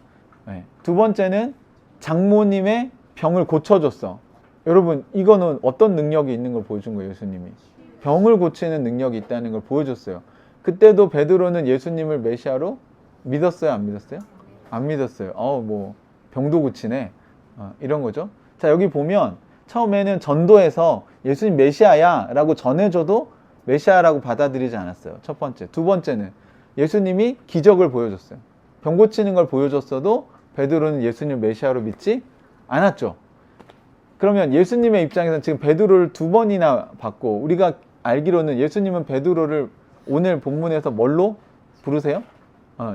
Speaker 1: 예. 두 번째는 장모님의 병을 고쳐줬어. 여러분, 이거는 어떤 능력이 있는 걸 보여준 거예요? 예수님이 병을 고치는 능력이 있다는 걸 보여줬어요. 그때도 베드로는 예수님을 메시아로 믿었어요? 안 믿었어요? 안 믿었어요. 뭐 병도 고치네. 이런 거죠. 자, 여기 보면 처음에는 전도해서 예수님 메시아야 라고 전해줘도 메시아라고 받아들이지 않았어요. 첫 번째. 두 번째는 예수님이 기적을 보여줬어요. 병 고치는 걸 보여줬어도 베드로는 예수님 메시아로 믿지 않았죠. 그러면 예수님의 입장에서는 지금 베드로를 2번이나 봤고, 우리가 알기로는 예수님은 베드로를 오늘 본문에서 뭘로 부르세요?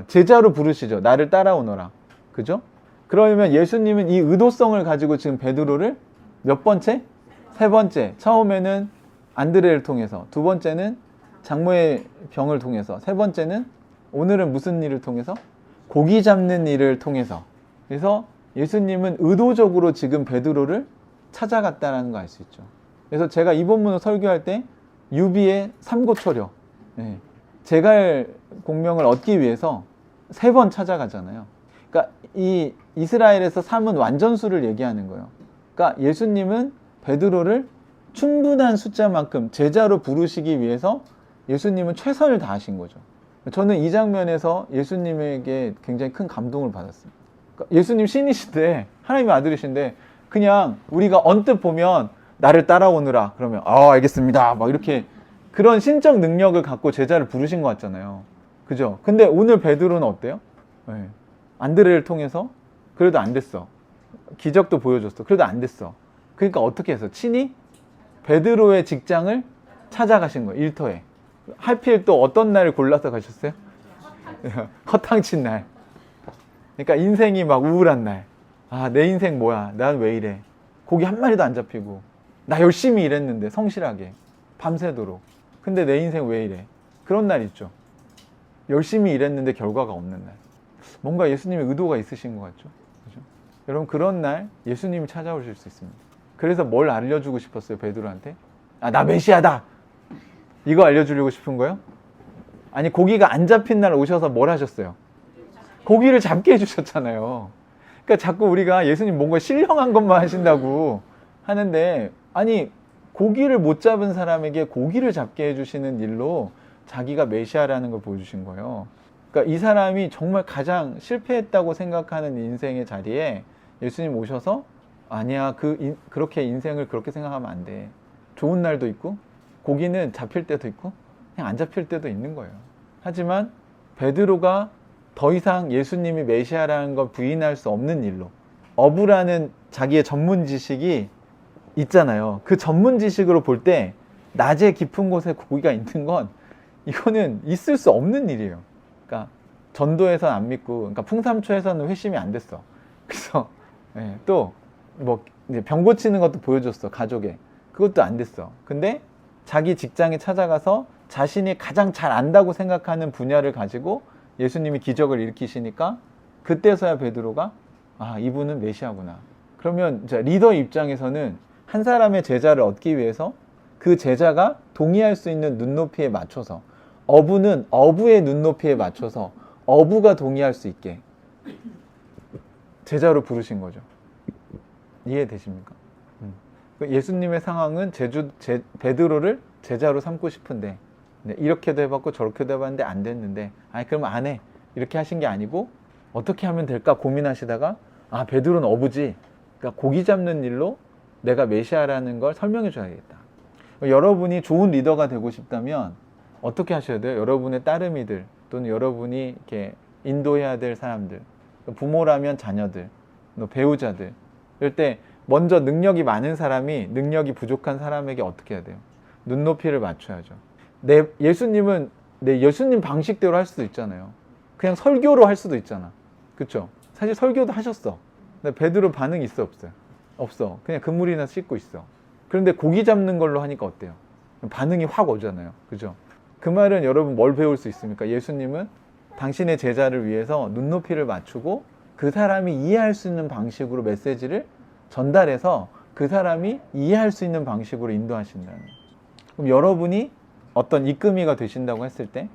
Speaker 1: 제자로 부르시죠. 나를 따라오너라. 그죠? 그러면 예수님은 이 의도성을 가지고 지금 베드로를 몇 번째? 3번째. 처음에는 안드레를 통해서, 2번째는 장모의 병을 통해서, 3번째는 오늘은 무슨 일을 통해서? 고기 잡는 일을 통해서. 그래서 예수님은 의도적으로 지금 베드로를 찾아갔다는 거 알 수 있죠. 그래서 제가 이 본문을 설교할 때 유비의 삼고초려, 제갈 공명을 얻기 위해서 3번 찾아가잖아요. 그러니까 이 이스라엘에서 3은 완전수를 얘기하는 거예요. 그러니까 예수님은 베드로를 충분한 숫자만큼 제자로 부르시기 위해서 예수님은 최선을 다하신 거죠. 저는 이 장면에서 예수님에게 굉장히 큰 감동을 받았습니다. 그러니까 예수님 신이신데, 하나님의 아들이신데, 그냥 우리가 언뜻 보면 나를 따라오느라 그러면 알겠습니다 막 이렇게 그런 신적 능력을 갖고 제자를 부르신 것 같잖아요. 그죠? 근데 오늘 베드로는 어때요? 안드레를 통해서 그래도 안 됐어. 기적도 보여줬어. 그래도 안 됐어. 그러니까 어떻게 해서 친히 베드로의 직장을 찾아가신 거예요. 일터에. 하필 또 어떤 날을 골라서 가셨어요? 허탕친 날. 그러니까 인생이 막 우울한 날. 내 인생 뭐야? 난 왜 이래? 고기 한 마리도 안 잡히고, 나 열심히 일했는데 성실하게 밤새도록. 근데 내 인생 왜 이래? 그런 날 있죠. 열심히 일했는데 결과가 없는 날. 뭔가 예수님의 의도가 있으신 것 같죠? 그죠? 여러분, 그런 날 예수님이 찾아오실 수 있습니다. 그래서 뭘 알려주고 싶었어요, 베드로한테? 나 메시아다! 이거 알려주려고 싶은 거예요? 아니, 고기가 안 잡힌 날 오셔서 뭘 하셨어요? 고기를 잡게 해주셨잖아요. 그러니까 자꾸 우리가 예수님 뭔가 신령한 것만 하신다고 하는데, 아니, 고기를 못 잡은 사람에게 고기를 잡게 해주시는 일로 자기가 메시아라는 걸 보여주신 거예요. 그러니까 이 사람이 정말 가장 실패했다고 생각하는 인생의 자리에 예수님 오셔서, 아니야, 그렇게 인생을 그렇게 생각하면 안 돼. 좋은 날도 있고, 고기는 잡힐 때도 있고, 그냥 안 잡힐 때도 있는 거예요. 하지만 베드로가 더 이상 예수님이 메시아라는 걸 부인할 수 없는 일로, 어부라는 자기의 전문 지식이 있잖아요. 그 전문 지식으로 볼 때 낮에 깊은 곳에 고기가 있는 건 이거는 있을 수 없는 일이에요. 그러니까 전도에서는 안 믿고, 그러니까 풍삼초에서는 회심이 안 됐어. 그래서 또 뭐 병 고치는 것도 보여줬어, 가족에. 그것도 안 됐어. 근데 자기 직장에 찾아가서 자신이 가장 잘 안다고 생각하는 분야를 가지고 예수님이 기적을 일으키시니까 그때서야 베드로가 이분은 메시아구나. 그러면 이제 리더 입장에서는 한 사람의 제자를 얻기 위해서 그 제자가 동의할 수 있는 눈높이에 맞춰서, 어부는 어부의 눈높이에 맞춰서 어부가 동의할 수 있게 제자로 부르신 거죠. 이해되십니까? 예수님의 상황은 베드로를 제자로 삼고 싶은데, 이렇게도 해봤고 저렇게도 해봤는데 안 됐는데, 그럼 안 해, 이렇게 하신 게 아니고 어떻게 하면 될까 고민하시다가 베드로는 어부지, 그러니까 고기 잡는 일로 내가 메시아라는 걸 설명해 줘야겠다. 여러분이 좋은 리더가 되고 싶다면 어떻게 하셔야 돼요? 여러분의 따르미들, 또는 여러분이 이렇게 인도해야 될 사람들, 부모라면 자녀들, 배우자들, 이럴 때 먼저 능력이 많은 사람이 능력이 부족한 사람에게 어떻게 해야 돼요? 눈높이를 맞춰야죠. 예수님은 예수님 방식대로 할 수도 있잖아요. 그냥 설교로 할 수도 있잖아. 그쵸? 사실 설교도 하셨어. 근데 베드로 반응이 있어, 없어요? 없어. 그냥 그물이나 씻고 있어. 그런데 고기 잡는 걸로 하니까 어때요? 반응이 확 오잖아요. 그죠? 그 말은 여러분 뭘 배울 수 있습니까? 예수님은 당신의 제자를 위해서 눈높이를 맞추고 그 사람이 이해할 수 있는 방식으로 메시지를 전달해서 그 사람이 이해할 수 있는 방식으로 인도하신다는 거예요. 그럼 여러분이 어떤 이끌미가 되신다고 했을 때,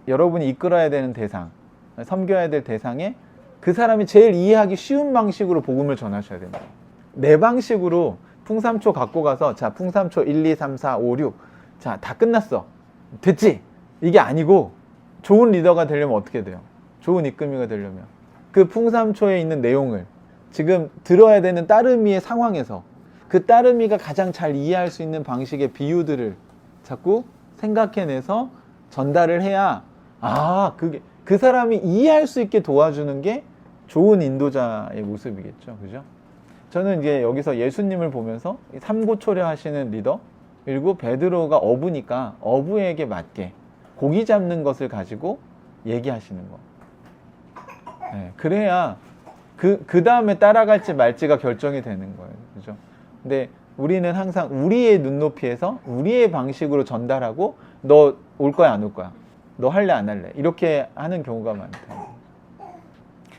Speaker 1: 여러분이 이끌어야 되는 대상, 섬겨야 될 대상에 그 사람이 제일 이해하기 쉬운 방식으로 복음을 전하셔야 됩니다. 내 방식으로 풍삼초 갖고 가서, 자, 풍삼초 1, 2, 3, 4, 5, 6, 자, 다 끝났어, 됐지? 이게 아니고, 좋은 리더가 되려면 어떻게 돼요? 좋은 이끌미가 되려면 그 풍삼초에 있는 내용을 지금 들어야 되는 따르미의 상황에서 그 따르미가 가장 잘 이해할 수 있는 방식의 그 사람이 이해할 수 있게 도와주는 게 좋은 인도자의 모습이겠죠. 그죠? 저는 이제 여기서 예수님을 보면서 삼고초려 하시는 리더, 그리고 베드로가 어부니까 어부에게 맞게 고기 잡는 것을 가지고 얘기하시는 거. 네, 그래야 그 다음에 따라갈지 말지가 결정이 되는 거예요. 그죠? 근데 우리는 항상 우리의 눈높이에서 우리의 방식으로 전달하고 너 올 거야, 안 올 거야? 너 할래, 안 할래? 이렇게 하는 경우가 많다.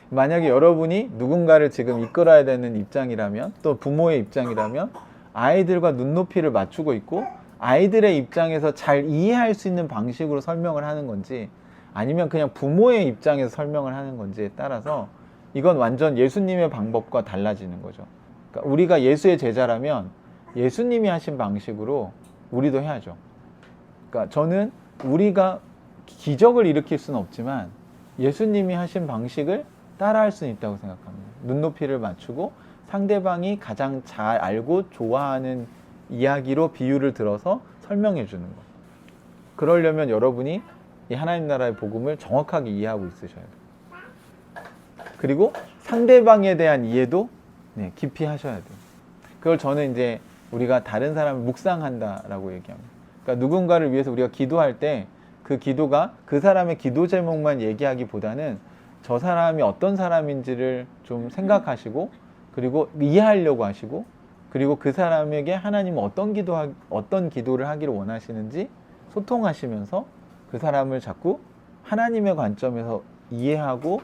Speaker 1: 만약에 여러분이 누군가를 지금 이끌어야 되는 입장이라면, 또 부모의 입장이라면 아이들과 눈높이를 맞추고 있고 아이들의 입장에서 잘 이해할 수 있는 방식으로 설명을 하는 건지, 아니면 그냥 부모의 입장에서 설명을 하는 건지에 따라서 이건 완전 예수님의 방법과 달라지는 거죠. 그러니까 우리가 예수의 제자라면 예수님이 하신 방식으로 우리도 해야죠. 그러니까 저는 우리가 기적을 일으킬 수는 없지만 예수님이 하신 방식을 따라할 수는 있다고 생각합니다. 눈높이를 맞추고 상대방이 가장 잘 알고 좋아하는 이야기로 비유를 들어서 설명해 주는 것. 그러려면 여러분이 이 하나님 나라의 복음을 정확하게 이해하고 있으셔야 돼요. 그리고 상대방에 대한 이해도 깊이 하셔야 돼요. 그걸 저는 이제 우리가 다른 사람을 묵상한다라고 얘기합니다. 그러니까 누군가를 위해서 우리가 기도할 때 그 기도가 그 사람의 기도 제목만 얘기하기보다는 저 사람이 어떤 사람인지를 좀 생각하시고, 그리고 이해하려고 하시고, 그리고 그 사람에게 하나님은 어떤 기도를 하기를 원하시는지 소통하시면서 그 사람을 자꾸 하나님의 관점에서 이해하고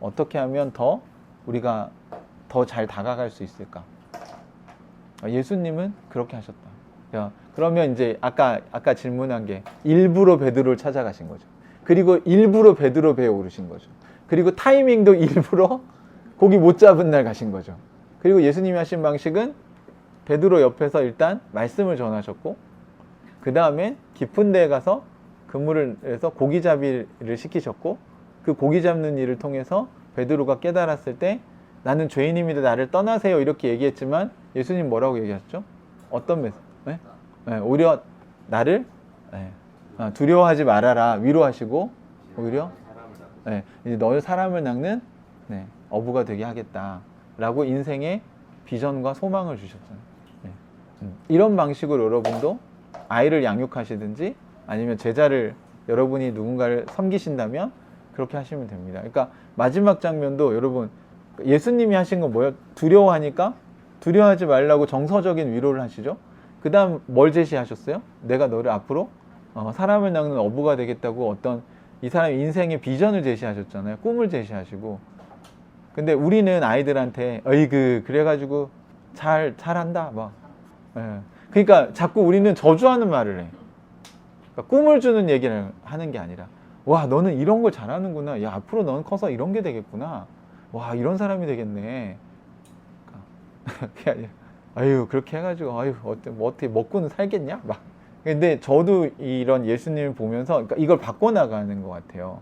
Speaker 1: 어떻게 하면 우리가 더 잘 다가갈 수 있을까? 예수님은 그렇게 하셨다. 그러면 이제 아까 질문한 게 일부러 베드로를 찾아가신 거죠. 그리고 일부러 베드로 배에 오르신 거죠. 그리고 타이밍도 일부러 고기 못 잡은 날 가신 거죠. 그리고 예수님이 하신 방식은 베드로 옆에서 일단 말씀을 전하셨고, 그 다음에 깊은 데에 가서 그물을 해서 고기잡이를 시키셨고, 그 고기 잡는 일을 통해서 베드로가 깨달았을 때 나는 죄인입니다, 나를 떠나세요, 이렇게 얘기했지만 예수님 뭐라고 얘기하셨죠? 어떤 메시지? 오히려 나를 두려워하지 말아라 위로하시고, 오히려 이제 너를 사람을 낚는 어부가 되게 하겠다라고 인생의 비전과 소망을 주셨잖아요. 이런 방식으로 여러분도 아이를 양육하시든지 아니면 제자를, 여러분이 누군가를 섬기신다면 그렇게 하시면 됩니다. 그러니까 마지막 장면도 여러분, 예수님이 하신 건 뭐예요? 두려워하니까 두려워하지 말라고 정서적인 위로를 하시죠. 그 다음 뭘 제시하셨어요? 내가 너를 앞으로 사람을 낚는 어부가 되겠다고 어떤 이 사람의 인생의 비전을 제시하셨잖아요. 꿈을 제시하시고. 근데 우리는 아이들한테 어이그 그래가지고 잘한다 막. 그러니까 자꾸 우리는 저주하는 말을 해. 그러니까 꿈을 주는 얘기를 하는 게 아니라, 와 너는 이런 걸 잘하는구나, 야 앞으로 너는 커서 이런 게 되겠구나, 와 이런 사람이 되겠네. 그게 아니라 아유 그렇게 해가지고 아유 어떻게 먹고는 살겠냐 막. 근데 저도 이런 예수님을 보면서 그러니까 이걸 바꿔나가는 것 같아요.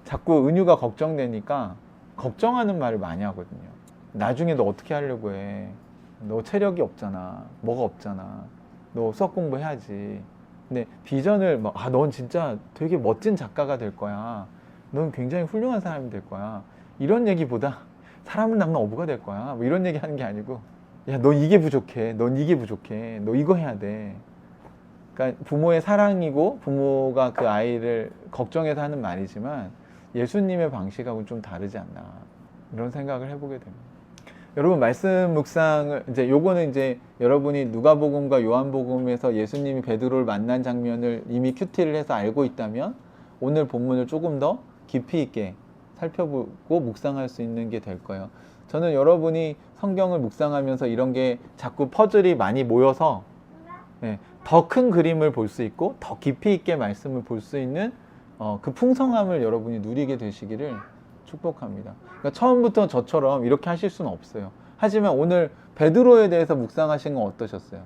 Speaker 1: 자꾸 은유가 걱정되니까 걱정하는 말을 많이 하거든요. 나중에 너 어떻게 하려고 해? 너 체력이 없잖아, 뭐가 없잖아, 너 수학 공부해야지. 근데 비전을 넌 진짜 되게 멋진 작가가 될 거야, 넌 굉장히 훌륭한 사람이 될 거야, 이런 얘기보다 사람을 낚는 어부가 될 거야, 뭐 이런 얘기 하는 게 아니고, 야 너 이게 부족해, 넌 이게 부족해, 너 이거 해야 돼. 그러니까 부모의 사랑이고 부모가 그 아이를 걱정해서 하는 말이지만 예수님의 방식하고는 좀 다르지 않나, 이런 생각을 해보게 됩니다. 여러분 말씀 묵상을 이제 요거는 이제 여러분이 누가복음과 요한복음에서 예수님이 베드로를 만난 장면을 이미 큐티를 해서 알고 있다면 오늘 본문을 조금 더 깊이 있게 살펴보고 묵상할 수 있는 게 될 거예요. 저는 여러분이 성경을 묵상하면서 이런 게 자꾸 퍼즐이 많이 모여서 더 큰 그림을 볼 수 있고 더 깊이 있게 말씀을 볼 수 있는 그 풍성함을 여러분이 누리게 되시기를 축복합니다. 그러니까 처음부터 저처럼 이렇게 하실 수는 없어요. 하지만 오늘 베드로에 대해서 묵상하신 건 어떠셨어요?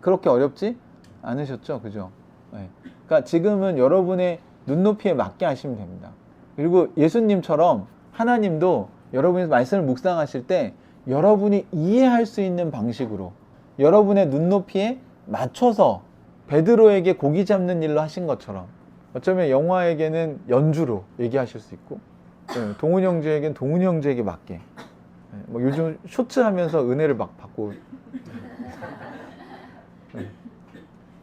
Speaker 1: 그렇게 어렵지 않으셨죠? 그죠? 그러니까 지금은 여러분의 눈높이에 맞게 하시면 됩니다. 그리고 예수님처럼 하나님도 여러분이 말씀을 묵상하실 때 여러분이 이해할 수 있는 방식으로 여러분의 눈높이에 맞춰서 베드로에게 고기 잡는 일로 하신 것처럼 어쩌면 영화에게는 연주로 얘기하실 수 있고, 동훈 형제에겐 동훈 형제에게 맞게. 뭐 요즘 쇼츠 하면서 은혜를 막 받고.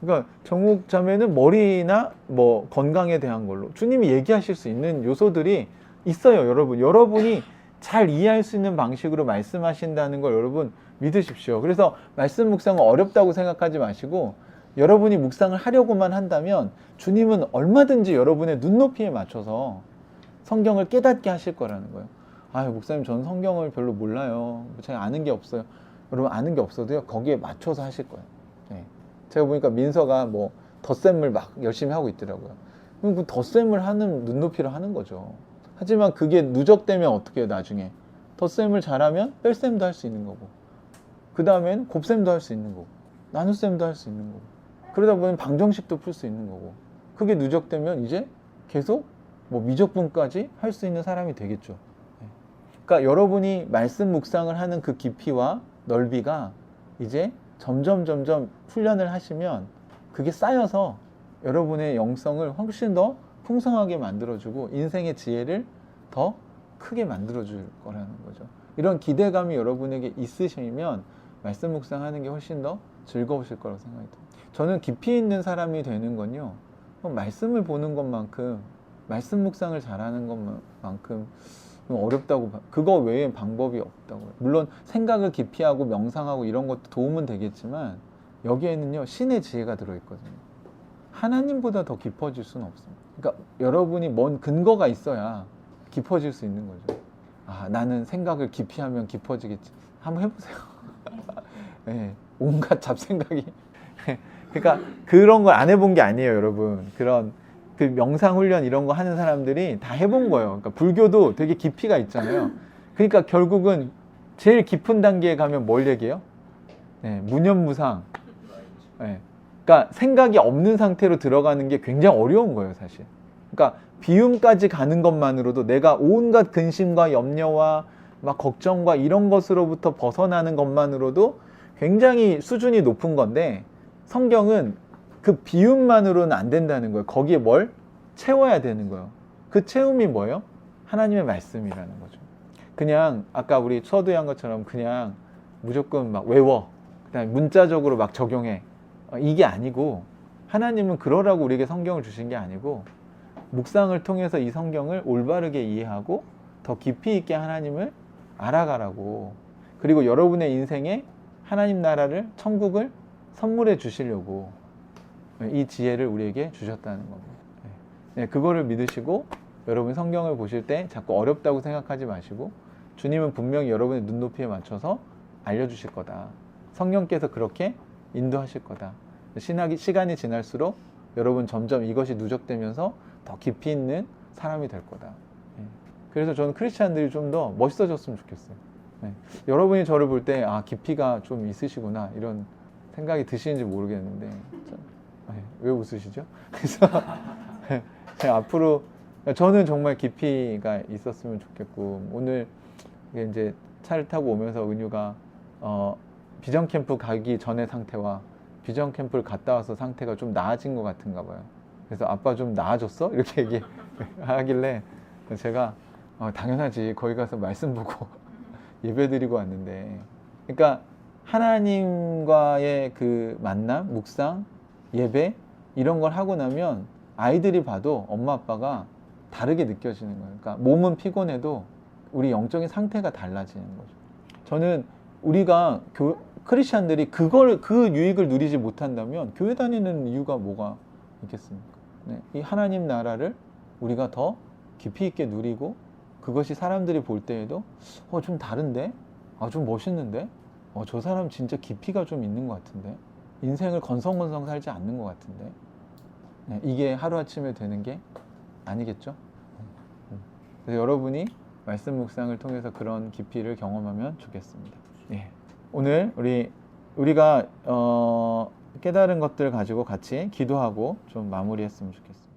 Speaker 1: 그러니까 정욱 자매는 머리나 뭐 건강에 대한 걸로 주님이 얘기하실 수 있는 요소들이 있어요, 여러분. 여러분이 잘 이해할 수 있는 방식으로 말씀하신다는 걸 여러분 믿으십시오. 그래서 말씀 묵상은 어렵다고 생각하지 마시고, 여러분이 묵상을 하려고만 한다면 주님은 얼마든지 여러분의 눈높이에 맞춰서 성경을 깨닫게 하실 거라는 거예요. 아유, 목사님 저는 성경을 별로 몰라요. 제가 아는 게 없어요. 여러분, 아는 게 없어도요, 거기에 맞춰서 하실 거예요. 네. 제가 보니까 민서가 뭐 덧셈을 막 열심히 하고 있더라고요. 그럼 그 덧셈을 하는 눈높이로 하는 거죠. 하지만 그게 누적되면 어떻게 해요, 나중에? 덧셈을 잘하면 뺄셈도 할 수 있는 거고, 그 다음엔 곱셈도 할 수 있는 거고, 나눗셈도 할 수 있는 거고, 그러다 보면 방정식도 풀 수 있는 거고, 그게 누적되면 이제 계속 뭐 미적분까지 할 수 있는 사람이 되겠죠. 그러니까 여러분이 말씀 묵상을 하는 그 깊이와 넓이가 이제 점점 훈련을 하시면 그게 쌓여서 여러분의 영성을 훨씬 더 풍성하게 만들어주고 인생의 지혜를 더 크게 만들어줄 거라는 거죠. 이런 기대감이 여러분에게 있으시면 말씀 묵상하는 게 훨씬 더 즐거우실 거라고 생각이 듭니다. 저는 깊이 있는 사람이 되는 건요, 말씀을 보는 것만큼, 말씀 묵상을 잘하는 것만큼 어렵다고, 그거 외에 방법이 없다고요. 물론 생각을 깊이 하고 명상하고 이런 것도 도움은 되겠지만 여기에는요, 신의 지혜가 들어있거든요. 하나님보다 더 깊어질 수는 없습니다. 그러니까 여러분이 뭔 근거가 있어야 깊어질 수 있는 거죠. 아, 나는 생각을 깊이 하면 깊어지겠지. 한번 해보세요. 네, 온갖 잡생각이. 그러니까 그런 걸 안 해본 게 아니에요, 여러분. 그런 그 명상 훈련 이런 거 하는 사람들이 다 해본 거예요. 그러니까 불교도 되게 깊이가 있잖아요. 그러니까 결국은 제일 깊은 단계에 가면 뭘 얘기해요? 네, 무념무상. 네. 그러니까 생각이 없는 상태로 들어가는 게 굉장히 어려운 거예요, 사실. 그러니까 비움까지 가는 것만으로도 내가 온갖 근심과 염려와 막 걱정과 이런 것으로부터 벗어나는 것만으로도 굉장히 수준이 높은 건데, 성경은 그 비움만으로는 안 된다는 거예요. 거기에 뭘 채워야 되는 거예요. 그 채움이 뭐예요? 하나님의 말씀이라는 거죠. 그냥 아까 우리 서두한 것처럼 그냥 무조건 막 외워, 그다음에 문자적으로 막 적용해, 이게 아니고, 하나님은 그러라고 우리에게 성경을 주신 게 아니고, 묵상을 통해서 이 성경을 올바르게 이해하고 더 깊이 있게 하나님을 알아가라고, 그리고 여러분의 인생에 하나님 나라를, 천국을 선물해 주시려고 이 지혜를 우리에게 주셨다는 겁니다. 네, 그거를 믿으시고 여러분 성경을 보실 때 자꾸 어렵다고 생각하지 마시고, 주님은 분명히 여러분의 눈높이에 맞춰서 알려주실 거다. 성령께서 그렇게 인도하실 거다. 시간이 지날수록 여러분 점점 이것이 누적되면서 더 깊이 있는 사람이 될 거다. 그래서 저는 크리스찬들이 좀 더 멋있어졌으면 좋겠어요. 여러분이 저를 볼 때 아, 깊이가 좀 있으시구나 이런 생각이 드시는지 모르겠는데, 왜 웃으시죠? 그래서 제가 앞으로 저는 정말 깊이가 있었으면 좋겠고, 오늘 이제 차를 타고 오면서 은유가 비전 캠프 가기 전의 상태와 비전 캠프를 갔다 와서 상태가 좀 나아진 것 같은가 봐요. 그래서 아빠 좀 나아졌어? 이렇게 얘기하길래 제가 당연하지, 거기 가서 말씀 보고 예배 드리고 왔는데, 그러니까 하나님과의 그 만남, 묵상, 예배 이런 걸 하고 나면 아이들이 봐도 엄마 아빠가 다르게 느껴지는 거예요. 그러니까 몸은 피곤해도 우리 영적인 상태가 달라지는 거죠. 저는 우리가 크리스찬들이 그 유익을 누리지 못한다면 교회 다니는 이유가 뭐가 있겠습니까? 네, 이 하나님 나라를 우리가 더 깊이 있게 누리고, 그것이 사람들이 볼 때에도 좀 다른데? 좀 멋있는데? 저 사람 진짜 깊이가 좀 있는 것 같은데? 인생을 건성건성 살지 않는 것 같은데? 네, 이게 하루아침에 되는 게 아니겠죠? 그래서 여러분이 말씀 묵상을 통해서 그런 깊이를 경험하면 좋겠습니다. 예. 오늘 우리가 깨달은 것들 가지고 같이 기도하고 좀 마무리했으면 좋겠습니다.